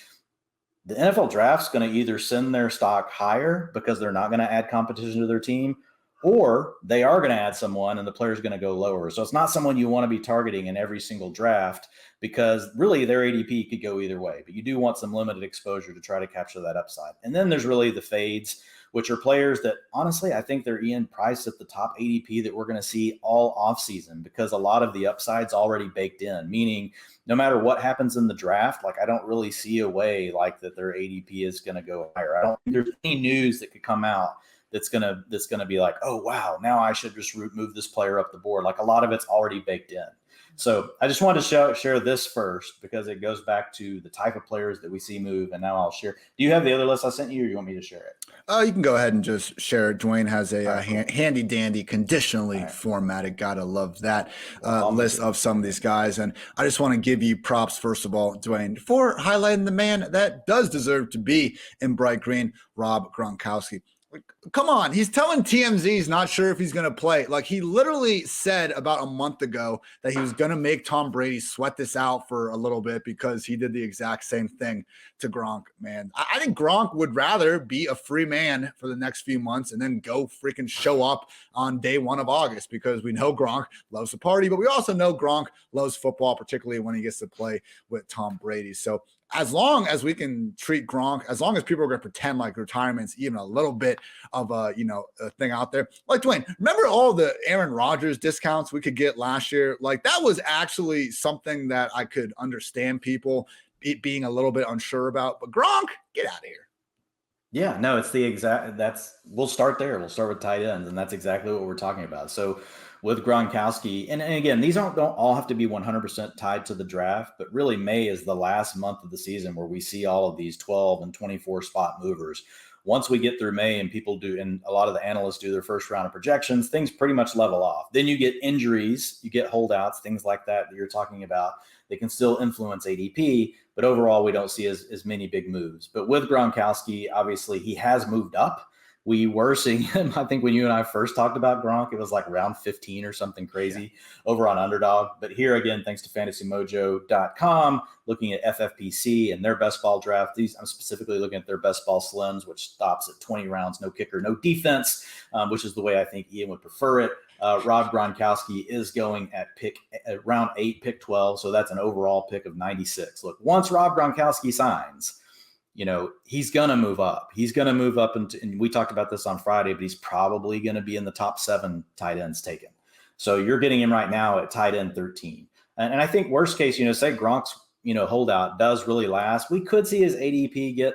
the NFL draft's going to either send their stock higher because they're not going to add competition to their team, or they are going to add someone and the player's going to go lower. So it's not someone you want to be targeting in every single draft, because really their ADP could go either way, but you do want some limited exposure to try to capture that upside. And then there's really the fades, which are players that honestly, I think they're Ian priced at the top ADP that we're going to see all offseason, because a lot of the upside's already baked in, meaning no matter what happens in the draft, like I don't really see a way like that their ADP is going to go higher. I don't think there's any news that could come out that's going to be like, oh, wow, now I should just move this player up the board. Like a lot of it's already baked in. So I just wanted to share this first because it goes back to the type of players that we see move. And now I'll share. Do you have the other list I sent you, or you want me to share it? You can go ahead and just share it. Dwain has a handy dandy conditionally formatted. Gotta love that list of some of these guys. And I just want to give you props, first of all, Dwain, for highlighting the man that does deserve to be in bright green, Rob Gronkowski. Come on, he's telling TMZ he's not sure if he's going to play. Like, he literally said about a month ago that he was going to make Tom Brady sweat this out for a little bit because he did the exact same thing to Gronk, man. I think Gronk would rather be a free man for the next few months and then go freaking show up on day 1 of August, because we know Gronk loves to party, but we also know Gronk loves football, particularly when he gets to play with Tom Brady. So as long as we can treat Gronk, as long as people are going to pretend like retirement's even a little bit of a thing out there. Like, Dwain, remember all the Aaron Rodgers discounts we could get last year? Like, that was actually something that I could understand people being a little bit unsure about. But Gronk, get out of here. Yeah, no, it's we'll start there. We'll start with tight ends, and that's exactly what we're talking about. So with Gronkowski, and again, these don't all have to be 100% tied to the draft, but really May is the last month of the season where we see all of these 12 and 24 spot movers. Once we get through May and people do, and a lot of the analysts do their first round of projections, things pretty much level off. Then you get injuries, you get holdouts, things like that you're talking about They can still influence ADP, but overall we don't see as many big moves. But with Gronkowski, obviously he has moved up. We were seeing him, I think when you and I first talked about Gronk, it was like round 15 or something crazy over on Underdog. But here again, thanks to fantasymojo.com, looking at FFPC and their best ball draft. I'm specifically looking at their best ball slims, which stops at 20 rounds, no kicker, no defense, which is the way I think Ian would prefer it. Rob Gronkowski is going at round 8, pick 12. So that's an overall pick of 96. Look, once Rob Gronkowski signs, he's going to move up. He's going to move up. And we talked about this on Friday, but he's probably going to be in the top 7 tight ends taken. So you're getting him right now at tight end 13. And I think worst case, say Gronk's, holdout does really last. We could see his ADP get,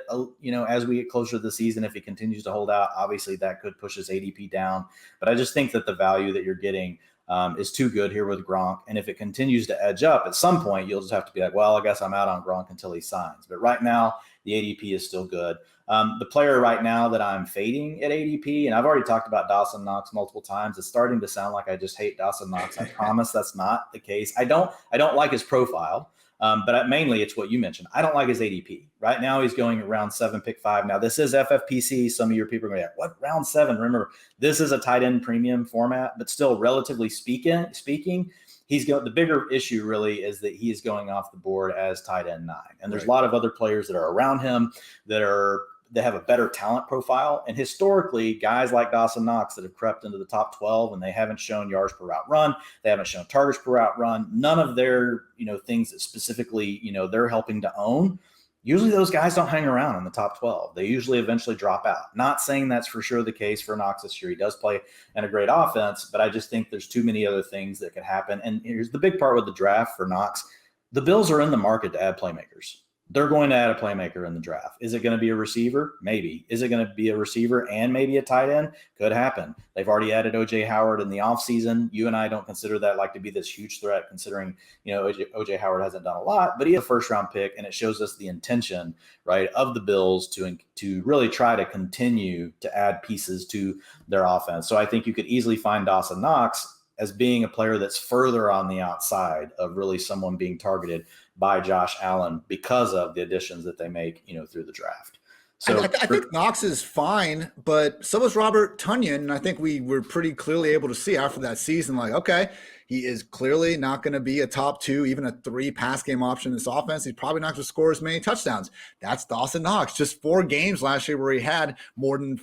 as we get closer to the season, if he continues to hold out, obviously that could push his ADP down. But I just think that the value that you're getting is too good here with Gronk. And if it continues to edge up at some point, you'll just have to be like, well, I guess I'm out on Gronk until he signs. But right now, the ADP is still good. The player right now that I'm fading at ADP, and I've already talked about Dawson Knox multiple times. It's starting to sound like I just hate Dawson Knox. I promise that's not the case. I don't like his profile, but mainly it's what you mentioned. I don't like his ADP. Right now he's going at round 7, pick 5. Now this is FFPC. Some of your people are going to be like, what, round 7? Remember, this is a tight end premium format, but still relatively speaking, the bigger issue really is that he is going off the board as tight end 9. And there's a lot of other players that are around him that have a better talent profile. And historically, guys like Dawson Knox that have crept into the top 12 and they haven't shown yards per route run, they haven't shown targets per route run, none of their, things that specifically, they're helping to own. Usually those guys don't hang around in the top 12. They usually eventually drop out. Not saying that's for sure the case for Knox this year. He does play in a great offense, but I just think there's too many other things that could happen. And here's the big part with the draft for Knox. The Bills are in the market to add playmakers. They're going to add a playmaker in the draft. Is it going to be a receiver? Maybe. Is it going to be a receiver and maybe a tight end? Could happen. They've already added O.J. Howard in the offseason. You and I don't consider that like to be this huge threat considering, O.J. Howard hasn't done a lot, but he has a first-round pick, and it shows us the intention, right, of the Bills to really try to continue to add pieces to their offense. So I think you could easily find Dawson Knox as being a player that's further on the outside of really someone being targeted by Josh Allen because of the additions that they make, through the draft. So I think Knox is fine, but so was Robert Tanyan. And I think we were pretty clearly able to see after that season, like, okay, he is clearly not going to be a top 2, even a 3 pass game option in this offense. He's probably not going to score as many touchdowns. That's Dawson Knox. Just 4 games last year where he had more than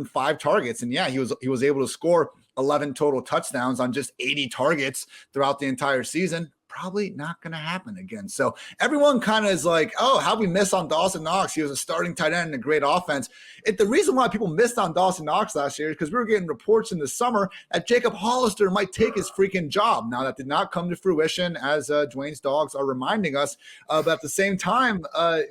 5 targets. And yeah, he was able to score 11 total touchdowns on just 80 targets throughout the entire season. Probably not going to happen again. So everyone kind of is like, oh, how'd we miss on Dawson Knox? He was a starting tight end in a great offense. The reason why people missed on Dawson Knox last year is because we were getting reports in the summer that Jacob Hollister might take his freaking job. Now, that did not come to fruition, as Dwayne's dogs are reminding us. But at the same time,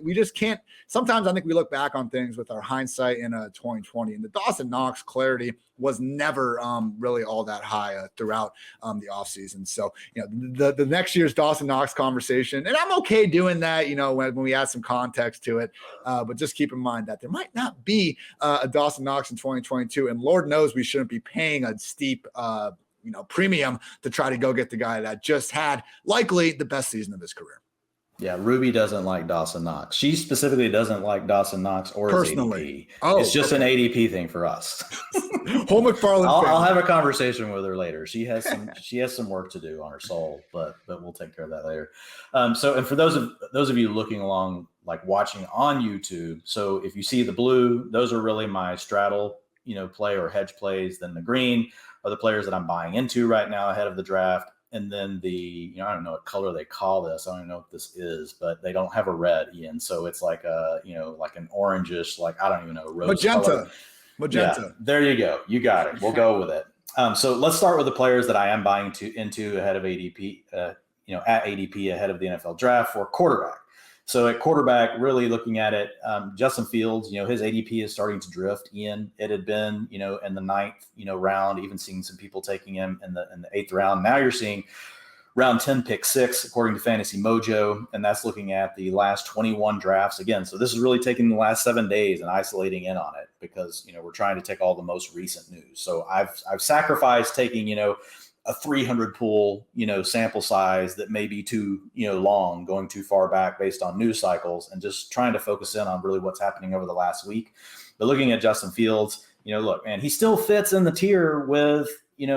we just can't. Sometimes I think we look back on things with our hindsight in 2020, and the Dawson Knox clarity was never really all that high throughout the offseason. So, the next year's Dawson Knox conversation, and I'm okay doing that, when we add some context to it. But just keep in mind that there might not be a Dawson Knox in 2022. And Lord knows we shouldn't be paying a steep, premium to try to go get the guy that just had likely the best season of his career. Yeah, Ruby doesn't like Dawson Knox. She specifically doesn't like Dawson Knox or personally. His ADP. It's just an ADP thing for us. Whole McFarland. I'll have a conversation with her later. She has some work to do on her soul, but we'll take care of that later. So, and for those of you looking along, like watching on YouTube, so if you see the blue, those are really my straddle, play or hedge plays. Then the green are the players that I'm buying into right now ahead of the draft. And then the, I don't know what color they call this. I don't even know what this is, but they don't have a red, Ian. So it's like like an orangish, like, I don't even know, rose Magenta. Yeah, there you go. You got it. We'll go with it. So let's start with the players that I am buying into ahead of ADP, at ADP ahead of the NFL draft for quarterback. So at quarterback, really looking at it, Justin Fields, his ADP is starting to drift. Ian, it had been, in the 9th, round, even seeing some people taking him in the 8th round. Now you're seeing round 10, pick 6, according to Fantasy Mojo, and that's looking at the last 21 drafts again. So this is really taking the last 7 days and isolating in on it because, we're trying to take all the most recent news. So I've sacrificed taking, a 300 pool, sample size that may be too, long, going too far back based on news cycles, and just trying to focus in on really what's happening over the last week. But looking at Justin Fields, look, man, he still fits in the tier with,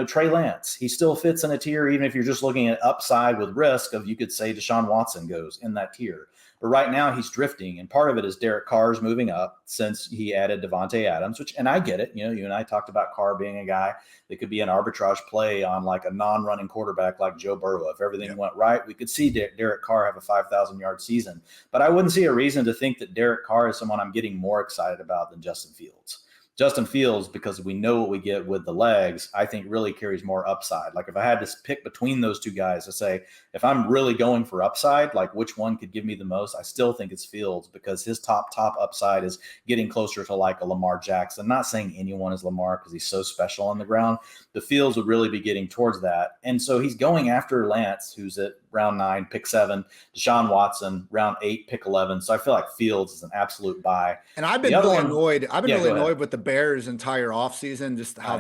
Trey Lance. He still fits in a tier, even if you're just looking at upside with risk of, you could say Deshaun Watson goes in that tier. But right now he's drifting, and part of it is Derek Carr's moving up since he added Devontae Adams, and I get it. You and I talked about Carr being a guy that could be an arbitrage play on like a non-running quarterback like Joe Burrow. If everything went right, we could see Derek Carr have a 5,000-yard season. But I wouldn't see a reason to think that Derek Carr is someone I'm getting more excited about than Justin Fields. Justin Fields, because we know what we get with the legs, I think really carries more upside. Like if I had to pick between those two guys to say, if I'm really going for upside, like which one could give me the most, I still think it's Fields, because his top upside is getting closer to like a Lamar Jackson. Not saying anyone is Lamar because he's so special on the ground. The Fields would really be getting towards that. And so he's going after Lance, who's at round 9, pick 7, Deshaun Watson, round 8, pick 11. So I feel like Fields is an absolute buy. And I've been really annoyed. I've been really annoyed with the Bears' entire offseason, just how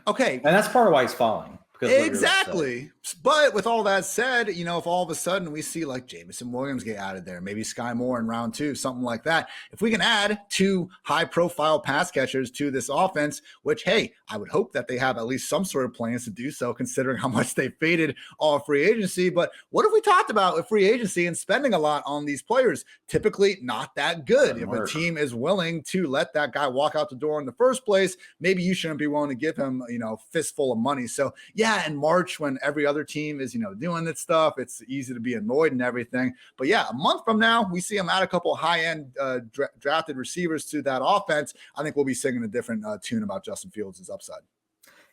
okay. And that's part of why he's falling. Exactly. But with all that said, if all of a sudden we see like Jameson Williams get added there, maybe Sky Moore in round 2, something like that. If we can add 2 high-profile pass catchers to this offense, which, hey, I would hope that they have at least some sort of plans to do so, considering how much they faded all free agency. But what have we talked about with free agency and spending a lot on these players? Typically not that good. If a team is willing to let that guy walk out the door in the first place, maybe you shouldn't be willing to give him, a fistful of money. So, yeah, in March when every other team is, doing that stuff, it's easy to be annoyed and everything. But yeah, a month from now, we see him add a couple of high-end drafted receivers to that offense. I think we'll be singing a different tune about Justin Fields' upside.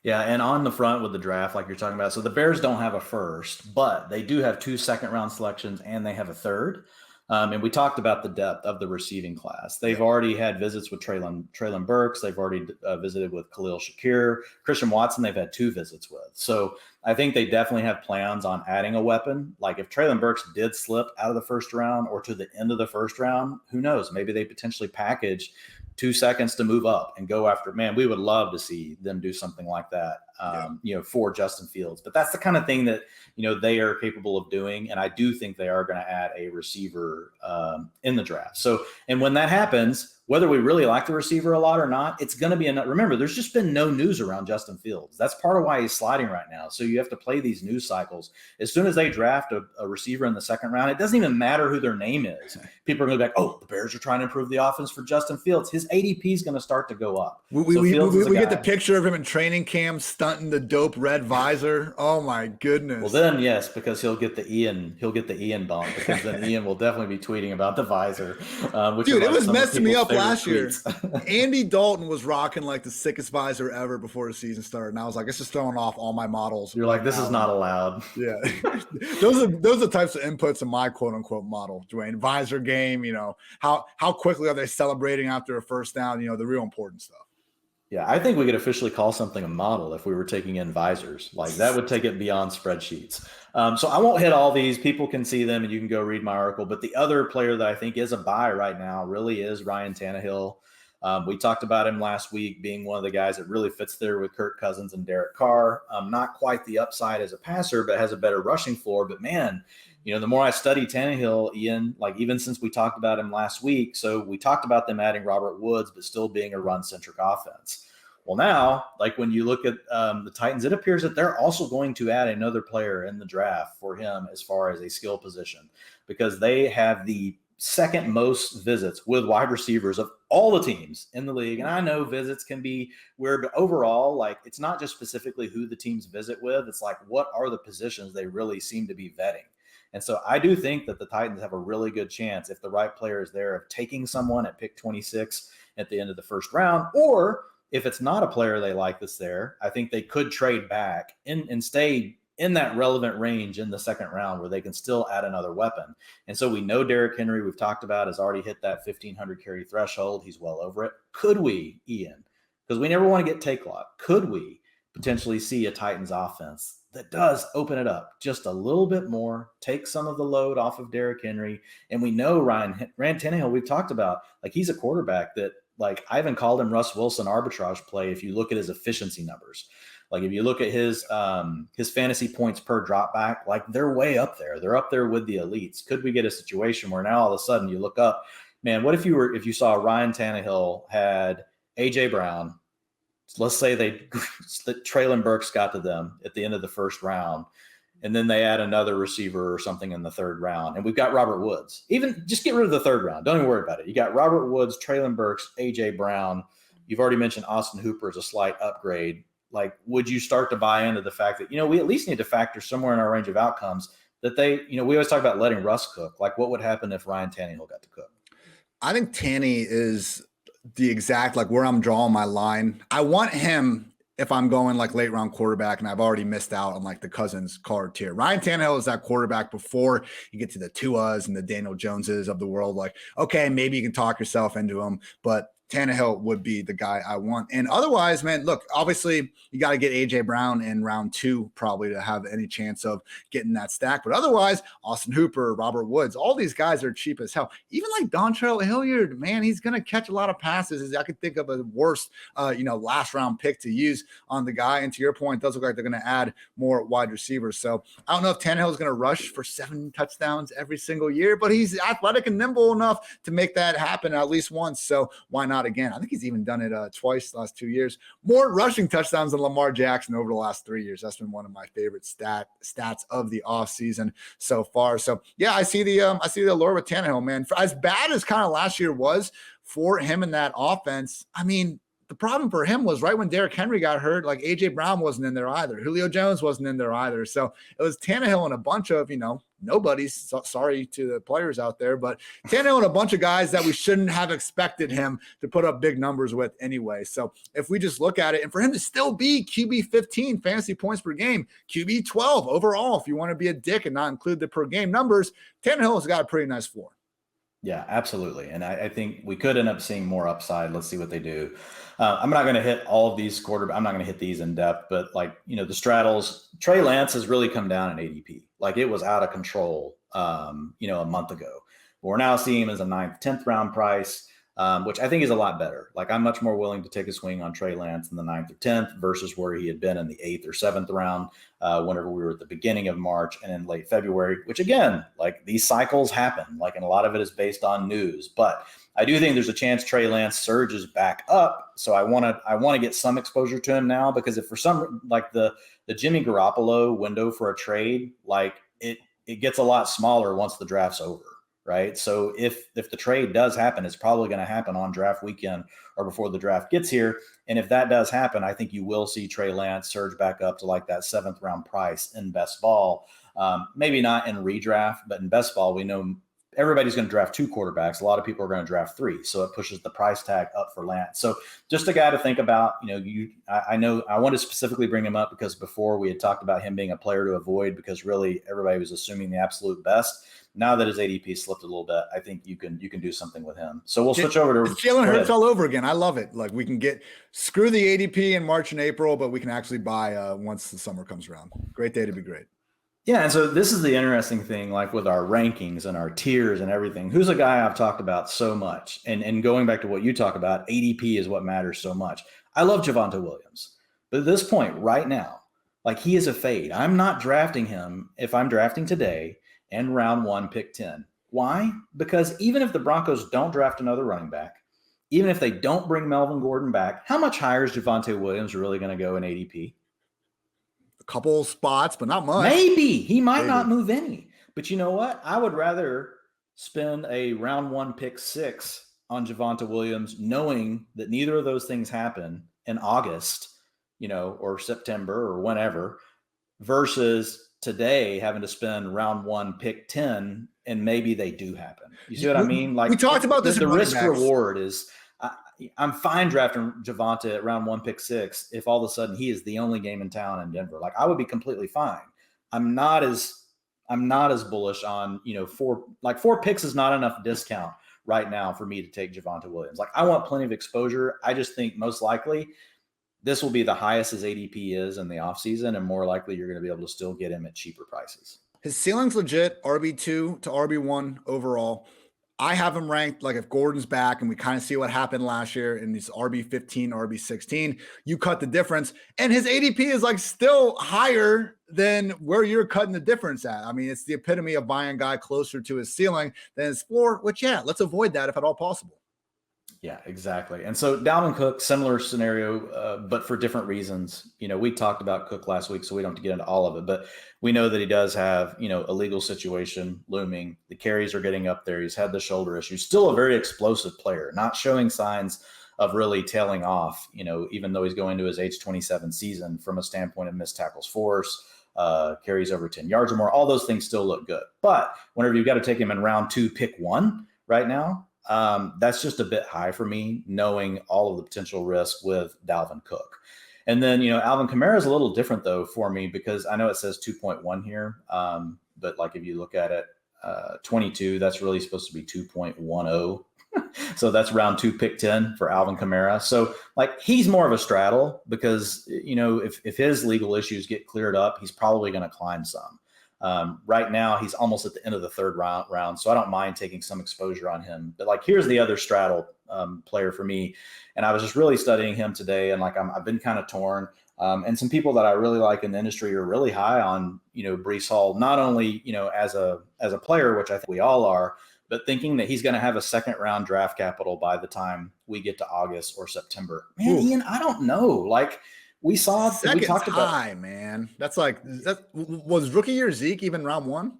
Yeah, and on the front with the draft, like you're talking about, so the Bears don't have a first, but they do have 2 second-round selections, and they have a third. And we talked about the depth of the receiving class. They've already had visits with Treylon Burks. They've already visited with Khalil Shakir. Christian Watson, they've had 2 visits with. So I think they definitely have plans on adding a weapon. Like if Treylon Burks did slip out of the first round or to the end of the first round, who knows? Maybe they potentially package 2 seconds to move up and go after, man, we would love to see them do something like that, for Justin Fields. But that's the kind of thing that, they are capable of doing. And I do think they are going to add a receiver in the draft. So, and when that happens, whether we really like the receiver a lot or not, it's going to be enough. Remember, there's just been no news around Justin Fields. That's part of why he's sliding right now. So you have to play these news cycles. As soon as they draft a receiver in the second round, it doesn't even matter who their name is. People are going to be like, oh, the Bears are trying to improve the offense for Justin Fields. His ADP is going to start to go up. We get the picture of him in training camp stunting the dope red visor. Oh my goodness. Well, then yes, because he'll get the Ian bump, because then Ian will definitely be tweeting about the visor. Dude, it was messing me up last year. Andy Dalton was rocking like the sickest visor ever before the season started, and I was like, "This is throwing off all my models." You're like, "This is not allowed." Yeah, those are the types of inputs in my quote unquote model, Dwayne. Visor game, how quickly are they celebrating after a first down? The real important stuff. Yeah, I think we could officially call something a model if we were taking in visors. Like that would take it beyond spreadsheets. So I won't hit all these. People can see them and you can go read my article. But the other player that I think is a buy right now really is Ryan Tannehill. We talked about him last week being one of the guys that really fits there with Kirk Cousins and Derek Carr. Not quite the upside as a passer, but has a better rushing floor. But man, the more I study Tannehill, Ian, like even since we talked about him last week, so we talked about them adding Robert Woods, but still being a run-centric offense. Well, now, like when you look at the Titans, it appears that they're also going to add another player in the draft for him as far as a skill position, because they have the second most visits with wide receivers of all the teams in the league. And I know visits can be weird, but overall, like it's not just specifically who the teams visit with. It's like, what are the positions they really seem to be vetting? And so I do think that the Titans have a really good chance, if the right player is there, of taking someone at pick 26 at the end of the first round. Or if it's not a player they like that's there, I think they could trade back and stay in that relevant range in the second round where they can still add another weapon. And so we know Derrick Henry, we've talked about, has already hit that 1,500 carry threshold. He's well over it. Could we, Ian, because we never want to get take lock, could we potentially see a Titans offense that does open it up just a little bit more, take some of the load off of Derrick Henry? And we know Ryan Tannehill, we've talked about, like he's a quarterback that, like I even called him Russ Wilson arbitrage play if you look at his efficiency numbers. Like if you look at his fantasy points per drop back, like they're way up there. They're up there with the elites. Could we get a situation where now all of a sudden you look up, man, what if you saw Ryan Tannehill had AJ Brown, let's say Traylon Burks got to them at the end of the first round, and then they add another receiver or something in the third round, and we've got Robert Woods. Even just get rid of the third round. Don't even worry about it. You got Robert Woods, Traylon Burks, AJ Brown. You've already mentioned Austin Hooper as a slight upgrade. Like, would you start to buy into the fact that, we at least need to factor somewhere in our range of outcomes that we always talk about letting Russ cook. Like, what would happen if Ryan Tannehill got to cook? I think Tanny is the exact, like, where I'm drawing my line. I want him if I'm going like late round quarterback, and I've already missed out on like the Cousins card tier. Ryan Tannehill is that quarterback before you get to the Tuas and the Daniel Joneses of the world. Like, okay, maybe you can talk yourself into him, but Tannehill would be the guy I want. And otherwise, man, look, obviously you got to get AJ Brown in round 2 probably to have any chance of getting that stack. But otherwise, Austin Hooper, Robert Woods, all these guys are cheap as hell. Even like Dontrell Hilliard, man, he's going to catch a lot of passes. I could think of a worse, last round pick to use on the guy. And to your point, it does look like they're going to add more wide receivers. So I don't know if Tannehill is going to rush for 7 touchdowns every single year, but he's athletic and nimble enough to make that happen at least once. So why not again? I think he's even done it twice the last 2 years. More rushing touchdowns than Lamar Jackson over the last 3 years. That's been one of my favorite stats of the offseason so far. So yeah, I see the allure with Tannehill, man. For as bad as kind of last year was for him in that offense, I mean, the problem for him was right when Derrick Henry got hurt, like AJ Brown wasn't in there either. Julio Jones wasn't in there either. So it was Tannehill and a bunch of, nobody's sorry to the players out there, but Tannehill and a bunch of guys that we shouldn't have expected him to put up big numbers with anyway. So if we just look at it, and for him to still be QB 15 fantasy points per game, QB 12 overall, if you want to be a dick and not include the per game numbers, Tannehill has got a pretty nice floor. Yeah, absolutely. And I think we could end up seeing more upside. Let's see what they do. I'm not going to hit all of these quarterbacks. I'm not going to hit these in depth, but the straddles, Trey Lance has really come down in ADP. Like it was out of control, a month ago. We're now seeing him as a 9th, 10th round price, which I think is a lot better. Like I'm much more willing to take a swing on Trey Lance in the 9th or 10th versus where he had been in the 8th or 7th round whenever we were at the beginning of March and in late February, which again, like these cycles happen, and a lot of it is based on news, but I do think there's a chance Trey Lance surges back up. So I want to get some exposure to him now, because if for some, like the Jimmy Garoppolo window for a trade, like it gets a lot smaller once the draft's over. Right. So if the trade does happen, it's probably going to happen on draft weekend or before the draft gets here. And if that does happen, I think you will see Trey Lance surge back up to like that 7th round price in best ball. Maybe not in redraft, but in best ball, we know everybody's going to draft 2 quarterbacks. A lot of people are going to draft 3. So it pushes the price tag up for Lance. So just a guy to think about. I know I want to specifically bring him up because before we had talked about him being a player to avoid because really everybody was assuming the absolute best. Now that his ADP slipped a little bit, I think you can do something with him. So we'll switch over to Jalen Hurts all over again. I love it. Like we can screw the ADP in March and April, but we can actually buy once the summer comes around. Great day to be great. Yeah, and so this is the interesting thing, like with our rankings and our tiers and everything. Who's a guy I've talked about so much? And going back to what you talk about, ADP is what matters so much. I love Javonte Williams. But at this point right now, like he is a fade. I'm not drafting him if I'm drafting today and round 1, pick 10. Why? Because even if the Broncos don't draft another running back, even if they don't bring Melvin Gordon back, how much higher is Javonte Williams really going to go in ADP? A couple spots, but not much. Maybe. He might not move any. But you know what? I would rather spend a round 1, pick 6 on Javonte Williams, knowing that neither of those things happen in August, or September or whenever, versus today having to spend round 1, pick 10, and maybe they do happen. You see what I mean? Like we talked about this. The risk reward is I'm fine drafting Javonte at round 1, pick 6 if all of a sudden he is the only game in town in Denver. Like I would be completely fine. I'm not as bullish on 4 picks is not enough discount right now for me to take Javonte Williams. Like I want plenty of exposure. I just think most likely this will be the highest his ADP is in the offseason, and more likely you're going to be able to still get him at cheaper prices. His ceiling's legit, RB2 to RB1 overall. I have him ranked like if Gordon's back and we kind of see what happened last year in these RB15, RB16, you cut the difference. And his ADP is like still higher than where you're cutting the difference at. I mean, it's the epitome of buying a guy closer to his ceiling than his floor, which, yeah, let's avoid that if at all possible. Yeah, exactly. And so Dalvin Cook, similar scenario, but for different reasons. We talked about Cook last week, so we don't have to get into all of it, but we know that he does have, a legal situation looming. The carries are getting up there. He's had the shoulder issue. Still a very explosive player, not showing signs of really tailing off, even though he's going to his age 27 season from a standpoint of missed tackles force, carries over 10 yards or more. All those things still look good. But whenever you've got to take him in round 2, pick 1 right now, that's just a bit high for me, knowing all of the potential risk with Dalvin Cook. And then, Alvin Kamara is a little different though for me, because I know it says 2.1 here. But like, if you look at it, 22, that's really supposed to be 2.10. So that's round 2, pick 10 for Alvin Kamara. So like, he's more of a straddle because, if his legal issues get cleared up, he's probably going to climb some. Right now, he's almost at the end of the third round, so I don't mind taking some exposure on him. But like, here's the other straddle player for me, and I was just really studying him today, and like I've been kind of torn. And some people that I really like in the industry are really high on Breece Hall, not only as a player, which I think we all are, but thinking that he's going to have a second round draft capital by the time we get to August or September. Man, Ian, I don't know, like. We talked about, man. Was rookie year Zeke even round 1?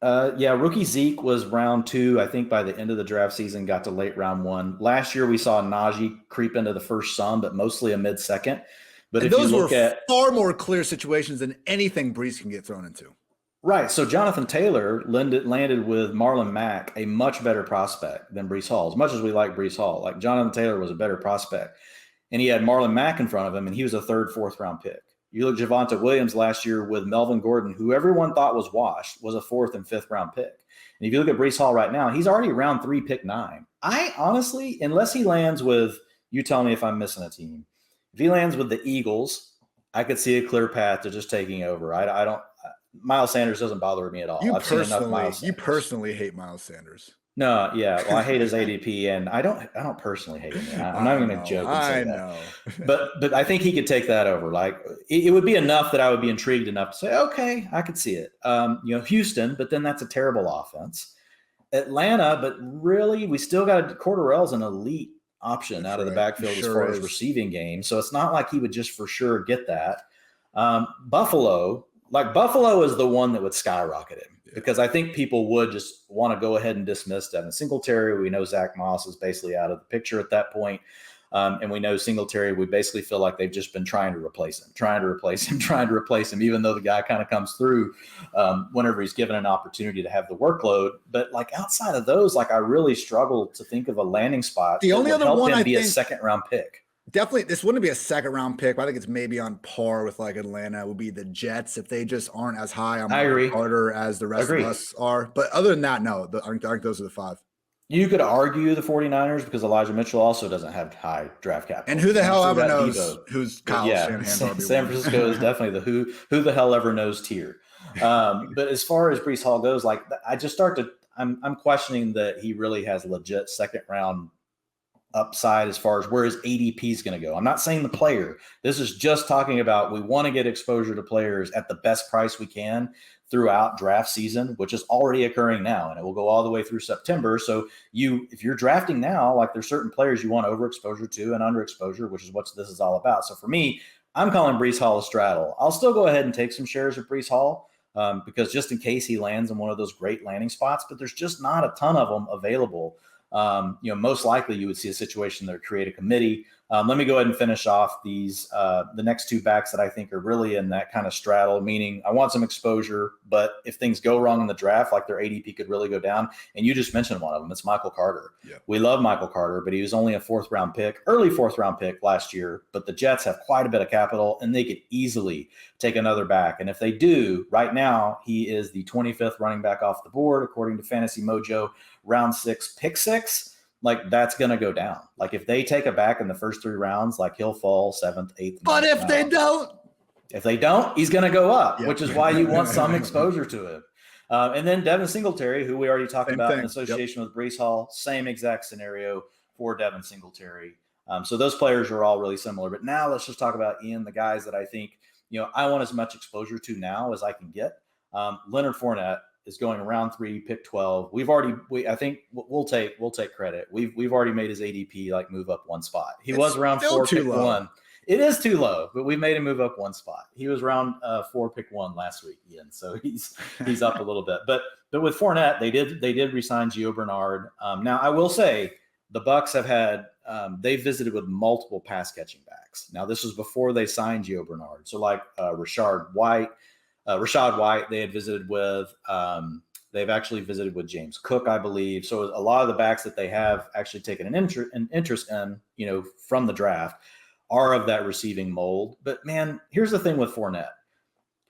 Yeah, rookie Zeke was round 2. I think by the end of the draft season, got to late round 1. Last year, we saw Najee creep into the first some, but mostly a mid-second. But and if those were far more clear situations than anything Breece can get thrown into. Right. So Jonathan Taylor landed with Marlon Mack, a much better prospect than Breece Hall. As much as we like Breece Hall, like Jonathan Taylor was a better prospect. And he had Marlon Mack in front of him, and he was a 3rd, 4th round pick. You look Javonte Williams last year with Melvin Gordon, who everyone thought was washed, was a 4th and 5th round pick. And if you look at Breece Hall right now, he's already round 3, pick 9. I honestly, unless he lands with, you tell me if I'm missing a team. If he lands with the Eagles, I could see a clear path to just taking over. I don't. Miles Sanders doesn't bother me at all. You personally hate Miles Sanders. No, yeah. Well, I hate his ADP, and I don't personally hate him. I'm not even going to joke and say that. But I think he could take that over. Like, it would be enough that I would be intrigued enough to say, okay, I could see it. Houston, but then that's a terrible offense. Atlanta, but really, we still got Cordarrelle's an elite option out of the backfield as far as receiving game. So it's not like he would just for sure get that. Buffalo is the one that would skyrocket him. Because I think people would just want to go ahead and dismiss Devin Singletary. We know Zach Moss is basically out of the picture at that point. And we know Singletary, we basically feel like they've just been trying to replace him, even though the guy kind of comes through whenever he's given an opportunity to have the workload. But like outside of those, like I really struggle to think of a landing spot. The only other one I think a second round pick. Definitely, this wouldn't be a second round pick, but I think it's maybe on par with like Atlanta would be the Jets if they just aren't as high on Carter as the rest of us are. But other than that, no, I think those are the 5. You could argue the 49ers because Elijah Mitchell also doesn't have high draft capital. And who the hell ever knows who's Kyle Shanahan? San Francisco is definitely the who the hell ever knows tier. But as far as Breece Hall goes, like I just I'm questioning that he really has legit second round upside as far as where his ADP is going to go. I'm not saying the player. This is just talking about we want to get exposure to players at the best price we can throughout draft season, which is already occurring now, and it will go all the way through September. So if you're drafting now, like there's certain players you want overexposure to and underexposure, which is what this is all about. So for me, I'm calling Breece Hall a straddle. I'll still go ahead and take some shares of Breece Hall because just in case he lands in one of those great landing spots, but there's just not a ton of them available. Most likely you would see a situation that would create a committee. Let me go ahead and finish off these, the next 2 backs that I think are really in that kind of straddle, meaning I want some exposure, but if things go wrong in the draft, like their ADP could really go down. And you just mentioned one of them. It's Michael Carter. Yeah. We love Michael Carter, but he was only a 4th round pick, early 4th round pick last year, but the Jets have quite a bit of capital and they could easily take another back. And if they do, right now, he is the 25th running back off the board, according to Fantasy Mojo, round 6, pick 6. Like that's going to go down. Like if they take a back in the first 3 rounds, like he'll fall 7th, 8th. But if they don't, he's going to go up, which is why you want some exposure to him. And then Devin Singletary, who we already talked Same about thing. in association with Breece Hall, same exact scenario for Devin Singletary. So those players are all really similar. But now let's just talk about, Ian, the guys that I think, I want as much exposure to now as I can get. Leonard Fournette is going round 3, pick 12. I think we'll take credit. We've already made his ADP move up one spot. He was round 4, pick 1. It is too low, but we made him move up one spot. He was round 4, pick 1 last week, Ian. So he's up a little bit. But with Fournette, they did re-sign Gio Bernard. Now I will say the Bucs have had they visited with multiple pass catching backs. Now this was before they signed Gio Bernard. So Rashad White, they had visited with. They've actually visited with James Cook, I believe. So a lot of the backs that they have actually taken an interest in, from the draft, are of that receiving mold. But man, here's the thing with Fournette.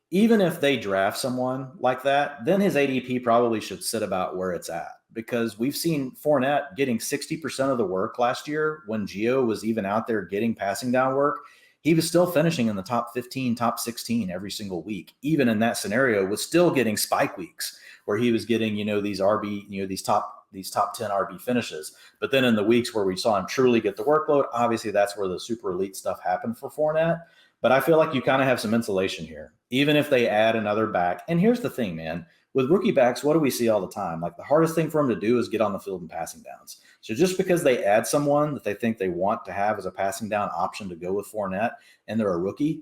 Even if they draft someone like that, then his ADP probably should sit about where it's at, because we've seen Fournette getting 60% of the work last year when Gio was even out there getting passing down work. He was still finishing in the top 15, top 16 every single week. Even in that scenario, was still getting spike weeks where he was getting, these RB, these top 10 RB finishes. But then in the weeks where we saw him truly get the workload, obviously that's where the super elite stuff happened for Fournette. But I feel like you kind of have some insulation here, even if they add another back. And here's the thing, man. With rookie backs, what do we see all the time? The hardest thing for them to do is get on the field and passing downs. So just because they add someone that they think they want to have as a passing down option to go with Fournette, and they're a rookie,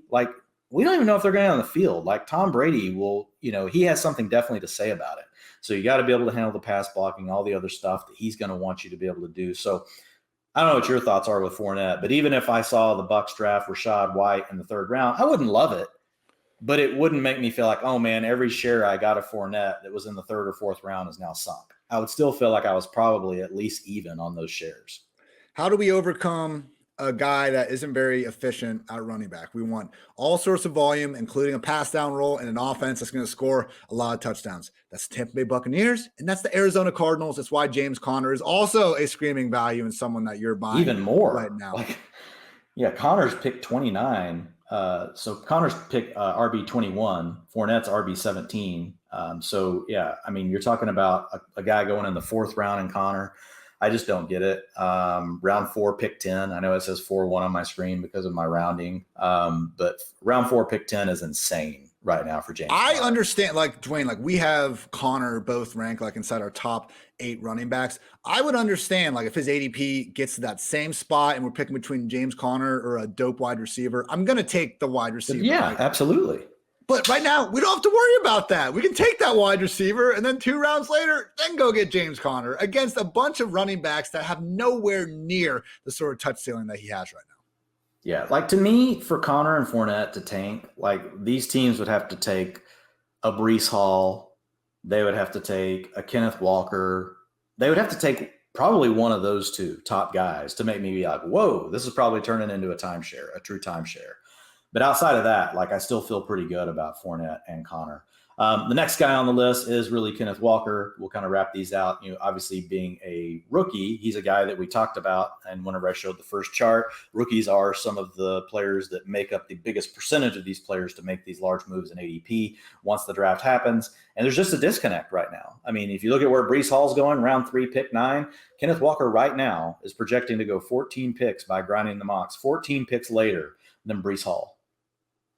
we don't even know if they're going to be on the field. Tom Brady will, he has something definitely to say about it. So you got to be able to handle the pass blocking, all the other stuff that he's going to want you to be able to do. So I don't know what your thoughts are with Fournette, but even if I saw the Bucs draft Rashad White in the 3rd round, I wouldn't love it. But it wouldn't make me feel like, oh man, every share I got of Fournette that was in the 3rd or 4th round is now sunk. I would still feel like I was probably at least even on those shares. How do we overcome a guy that isn't very efficient at running back? We want all sorts of volume, including a pass down role and an offense that's going to score a lot of touchdowns. That's the Tampa Bay Buccaneers, and that's the Arizona Cardinals. That's why James Conner is also a screaming value and someone that you're buying even more right now. Conner's pick 29. So Connor's pick RB 21, Fournette's RB 17. You're talking about a guy going in the 4th round in Connor. I just don't get it. Round 4, pick 10. I know it says 4-1 on my screen because of my rounding. But round 4, pick 10 is insane right now for James. I understand, Dwayne, we have Connor both ranked inside our top 8 running backs. I would understand if his ADP gets to that same spot and we're picking between James Conner or a dope wide receiver. I'm going to take the wide receiver. Yeah, absolutely. But right now, we don't have to worry about that. We can take that wide receiver and then 2 rounds later, then go get James Conner against a bunch of running backs that have nowhere near the sort of touch ceiling that he has right now. Yeah, to me, for Conner and Fournette to tank, these teams would have to take a Breece Hall. They would have to take a Kenneth Walker. They would have to take probably one of those 2 top guys to make me be like, whoa, this is probably turning into a timeshare, a true timeshare. But outside of that, I still feel pretty good about Fournette and Conner. The next guy on the list is really Kenneth Walker. We'll kind of wrap these out. Obviously being a rookie, he's a guy that we talked about. And whenever I showed the first chart, rookies are some of the players that make up the biggest percentage of these players to make these large moves in ADP once the draft happens. And there's just a disconnect right now. If you look at where Breece Hall's going, round 3, pick 9, Kenneth Walker right now is projecting to go 14 picks by grinding the mocks, 14 picks later than Breece Hall.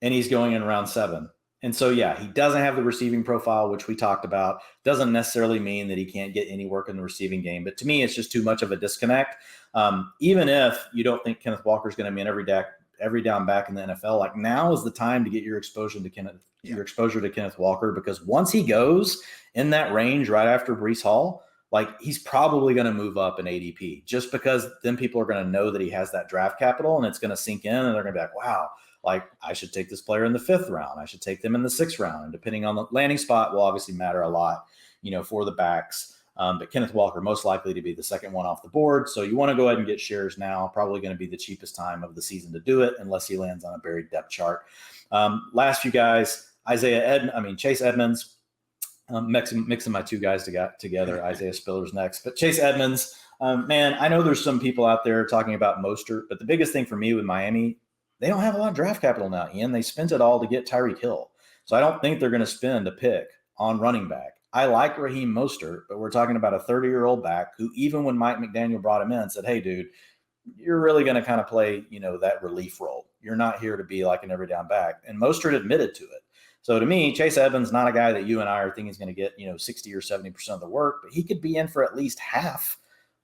And he's going in round 7. And so, he doesn't have the receiving profile, which we talked about. Doesn't necessarily mean that he can't get any work in the receiving game. But to me, it's just too much of a disconnect. Even if you don't think Kenneth Walker is going to be an every down back in the NFL, now is the time to get your exposure to Kenneth Walker, because once he goes in that range right after Breece Hall, he's probably going to move up in ADP, just because then people are going to know that he has that draft capital and it's going to sink in and they're going to be like, wow, I should take this player in the 5th round. I should take them in the 6th round. And depending on the landing spot will obviously matter a lot, for the backs. But Kenneth Walker, most likely to be the second one off the board. So you want to go ahead and get shares now. Probably going to be the cheapest time of the season to do it, unless he lands on a buried depth chart. Last few guys, Chase Edmonds, mixing my 2 guys together. Isaiah Spiller's next, but Chase Edmonds, man, I know there's some people out there talking about Mostert, but the biggest thing for me with Miami, they don't have a lot of draft capital now, Ian. They spent it all to get Tyreek Hill. So I don't think they're going to spend a pick on running back I like Raheem Mostert, but we're talking about a 30-year-old back who, even when Mike McDaniel brought him in, said, hey, dude, you're really going to kind of play, that relief role. You're not here to be like an every down back. And Mostert admitted to it. So to me, Chase Edmonds, not a guy that you and I are thinking is going to get, 60 or 70% of the work, but he could be in for at least half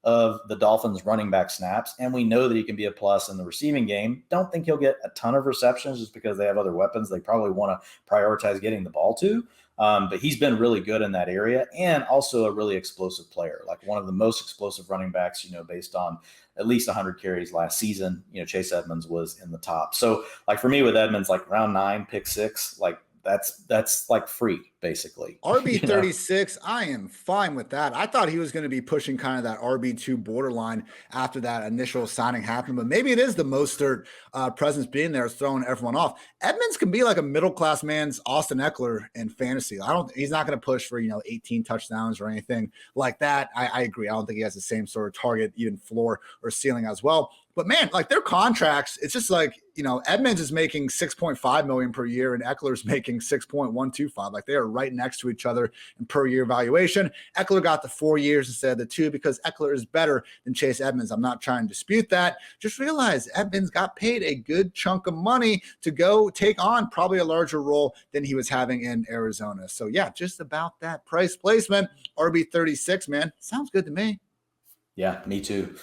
of the Dolphins running back snaps. And we know that he can be a plus in the receiving game. Don't think he'll get a ton of receptions just because they have other weapons they probably want to prioritize getting the ball to. But he's been really good in that area and also a really explosive player, like one of the most explosive running backs, based on at least 100 carries last season. Chase Edmonds was in the top. So like for me with Edmonds, like round 9, pick 6, like that's like free basically. RB36, I am fine with that. I thought he was going to be pushing kind of that RB2 borderline after that initial signing happened, but maybe it is the Mostert presence being there throwing everyone off. Edmonds can be like a middle-class man's Austin Eckler in fantasy. He's not going to push for, 18 touchdowns or anything like that. I agree. I don't think he has the same sort of target, even floor or ceiling as well. But man, like their contracts, it's just like, Edmonds is making $6.5 million per year and Eckler's making $6.125. Like they are right next to each other in per year valuation. Eckler got the 4 years instead of the 2 because Eckler is better than Chase Edmonds. I'm not trying to dispute that. Just realize Edmonds got paid a good chunk of money to go take on probably a larger role than he was having in Arizona. So yeah, just about that price placement. RB36, man, sounds good to me. Yeah, me too.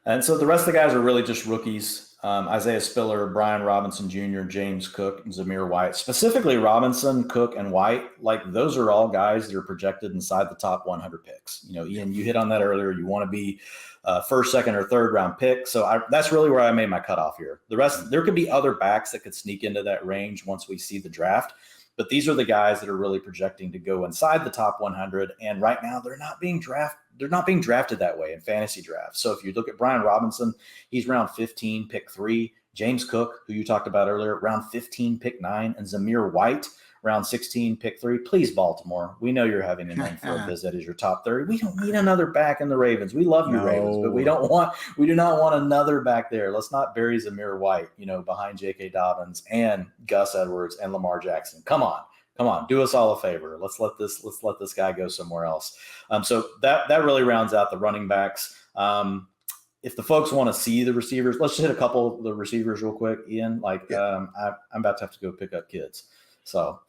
And so the rest of the guys are really just rookies. Isaiah Spiller, Brian Robinson Jr., James Cook, and Zamir White. Specifically Robinson, Cook, and White, like those are all guys that are projected inside the top 100 picks. Ian, you hit on that earlier. You want to be first, second, or third round pick. So that's really where I made my cutoff here. The rest, there could be other backs that could sneak into that range once we see the draft. But these are the guys that are really projecting to go inside the top 100. And right now they're not being drafted that way in fantasy drafts. So if you look at Brian Robinson, he's round 15, pick 3. James Cook, who you talked about earlier, round 15, pick 9. And Zamir White, round 16, pick 3. Please, Baltimore, we know you're having him in for a visit as your top 30. We don't need another back in the Ravens. We love you, Ravens, but we do not want another back there. Let's not bury Zamir White, behind J.K. Dobbins and Gus Edwards and Lamar Jackson. Come on, do us all a favor. Let's let this guy go somewhere else. So that really rounds out the running backs. If the folks want to see the receivers, let's just hit a couple of the receivers real quick, Ian. I'm about to have to go pick up kids. So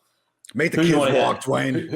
make the kids walk, Dwain.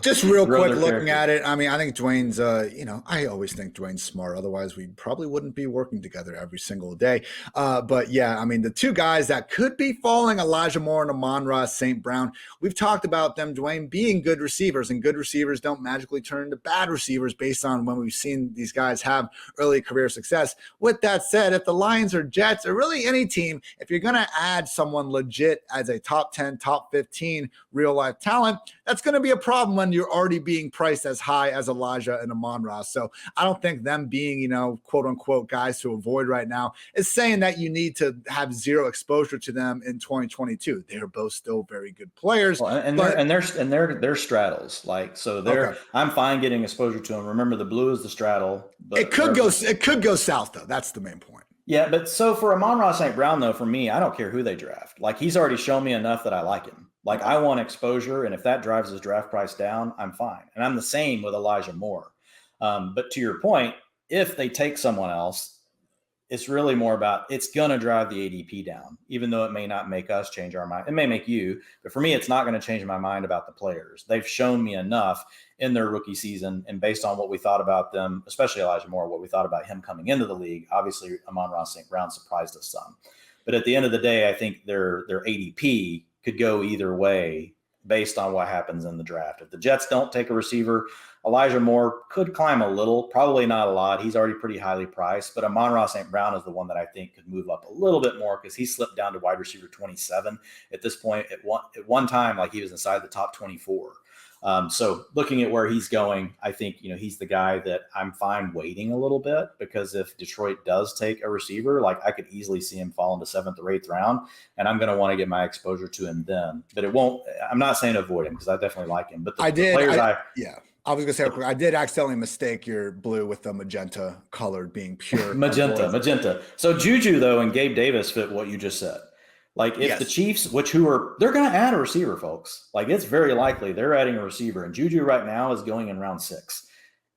Just real quick looking at it. I mean, I think Dwain's, I always think Dwain's smart. Otherwise, we probably wouldn't be working together every single day. But yeah, I mean, the two guys that could be falling, Elijah Moore and Amon-Ra St. Brown, we've talked about them, Dwain, being good receivers, and good receivers don't magically turn into bad receivers based on when we've seen these guys have early career success. With that said, if the Lions or Jets or really any team, if you're going to add someone legit as a top 10, top 15 real life talent, that's going to be a problem when you're already being priced as high as Elijah and Amon-Ra. So I don't think them being, quote unquote guys to avoid right now is saying that you need to have zero exposure to them in 2022. They're both still very good players. Well, they're straddles. Like, so they're, okay. I'm fine getting exposure to them. Remember, the blue is the straddle. But it could go south though. That's the main point. Yeah, but so for Amon-Ra St. Brown, though, for me, I don't care who they draft. Like, he's already shown me enough that I like him. Like, I want exposure, and if that drives his draft price down, I'm fine. And I'm the same with Elijah Moore. But to your point, if they take someone else, it's really more about, it's going to drive the ADP down, even though it may not make us change our mind. It may make you, but for me, it's not going to change my mind about the players. They've shown me enough in their rookie season, and based on what we thought about them, especially Elijah Moore, what we thought about him coming into the league, obviously Amon-Ra St. Brown surprised us some. But at the end of the day, I think their ADP could go either way based on what happens in the draft. If the Jets don't take a receiver, Elijah Moore could climb a little, probably not a lot. He's already pretty highly priced, but Amon-Ra St. Brown is the one that I think could move up a little bit more because he slipped down to wide receiver 27 at this point. At one time, like he was inside the top 24. So looking at where he's going, I think, he's the guy that I'm fine waiting a little bit, because if Detroit does take a receiver, like I could easily see him fall into 7th or 8th round, and I'm going to want to get my exposure to him then. But it won't, I'm not saying avoid him because I definitely like him. But I was going to say, I did accidentally mistake your blue with the magenta colored being pure. Magenta. So Juju, though, and Gabe Davis fit what you just said. Like if the Chiefs, they're going to add a receiver, folks. Like it's very likely they're adding a receiver, and Juju right now is going in round 6.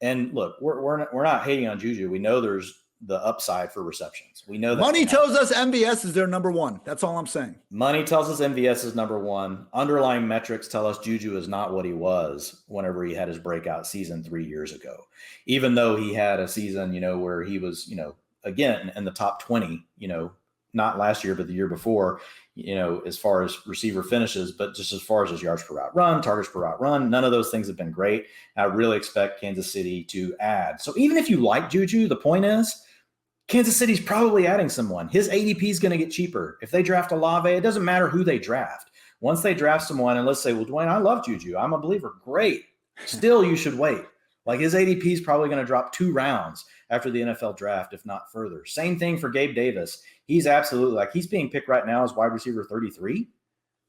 And look, we're not hating on Juju. We know there's the upside for receptions. We know that money tells us MVS is their number 1. That's all I'm saying. Money tells us MVS is number 1. Underlying metrics tell us Juju is not what he was whenever he had his breakout season 3 years ago. Even though he had a season, where he was, again, in the top 20, not last year, but the year before, as far as receiver finishes, but just as far as his yards per route run, targets per route run, none of those things have been great. I really expect Kansas City to add. So even if you like Juju, the point is, Kansas City's probably adding someone. His ADP is going to get cheaper. If they draft Olave, it doesn't matter who they draft. Once they draft someone, and let's say, well, Dwayne, I love Juju. I'm a believer. Great. Still, you should wait. Like his ADP is probably going to drop 2 rounds after the NFL draft, if not further. Same thing for Gabe Davis. He's absolutely he's being picked right now as wide receiver 33.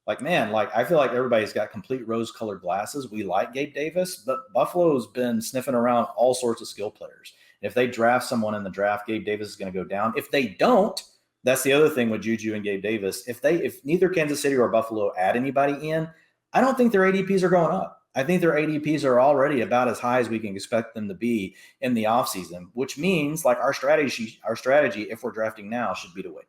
Like, man, I feel like everybody's got complete rose-colored glasses. We like Gabe Davis, but Buffalo's been sniffing around all sorts of skill players. If they draft someone in the draft, Gabe Davis is going to go down. If they don't, that's the other thing with Juju and Gabe Davis. If neither Kansas City or Buffalo add anybody in, I don't think their ADPs are going up. I think their ADPs are already about as high as we can expect them to be in the offseason, which means our strategy, if we're drafting now, should be to wait.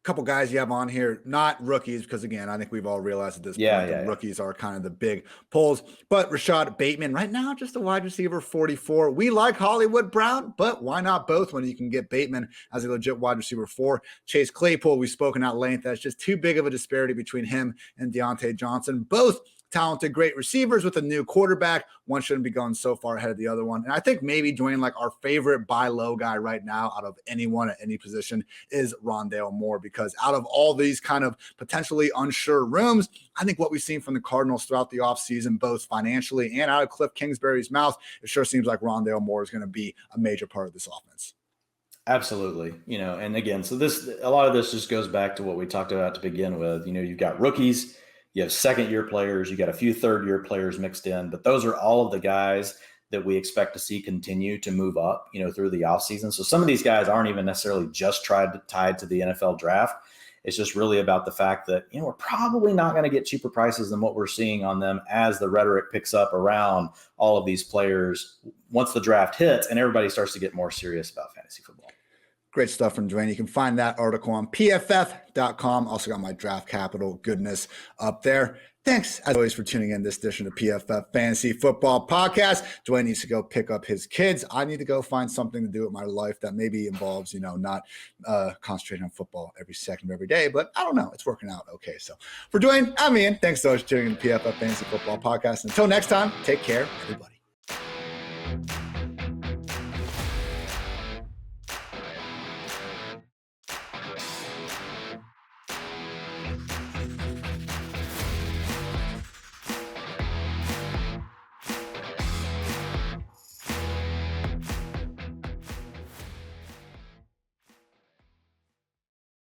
Couple guys you have on here, not rookies, because again, I think we've all realized at this point that rookies are kind of the big pulls. But Rashad Bateman, right now, just a wide receiver 44. We like Hollywood Brown, but why not both when you can get Bateman as a legit wide receiver 4? Chase Claypool, we've spoken at length. That's just too big of a disparity between him and Deontay Johnson. Both talented, great receivers with a new quarterback. One shouldn't be going so far ahead of the other one. And I think maybe Dwayne, our favorite buy low guy right now out of anyone at any position is Rondale Moore, because out of all these kind of potentially unsure rooms, I think what we've seen from the Cardinals throughout the offseason, both financially and out of Cliff Kingsbury's mouth, it sure seems like Rondale Moore is going to be a major part of this offense. Absolutely. And again, so a lot of this just goes back to what we talked about to begin with. You've got rookies, you have second-year players, you got a few third-year players mixed in, but those are all of the guys that we expect to see continue to move up, through the offseason. So some of these guys aren't even necessarily just tied to the NFL draft. It's just really about the fact that, we're probably not going to get cheaper prices than what we're seeing on them as the rhetoric picks up around all of these players once the draft hits and everybody starts to get more serious about fantasy football. Great stuff from Dwayne. You can find that article on PFF.com. Also got my draft capital goodness up there. Thanks, as always, for tuning in this edition of PFF Fantasy Football Podcast. Dwayne needs to go pick up his kids. I need to go find something to do with my life that maybe involves, not concentrating on football every second of every day. But I don't know. It's working out okay. So for Dwayne, I'm Ian. Thanks so much for tuning in to PFF Fantasy Football Podcast. Until next time, take care, everybody.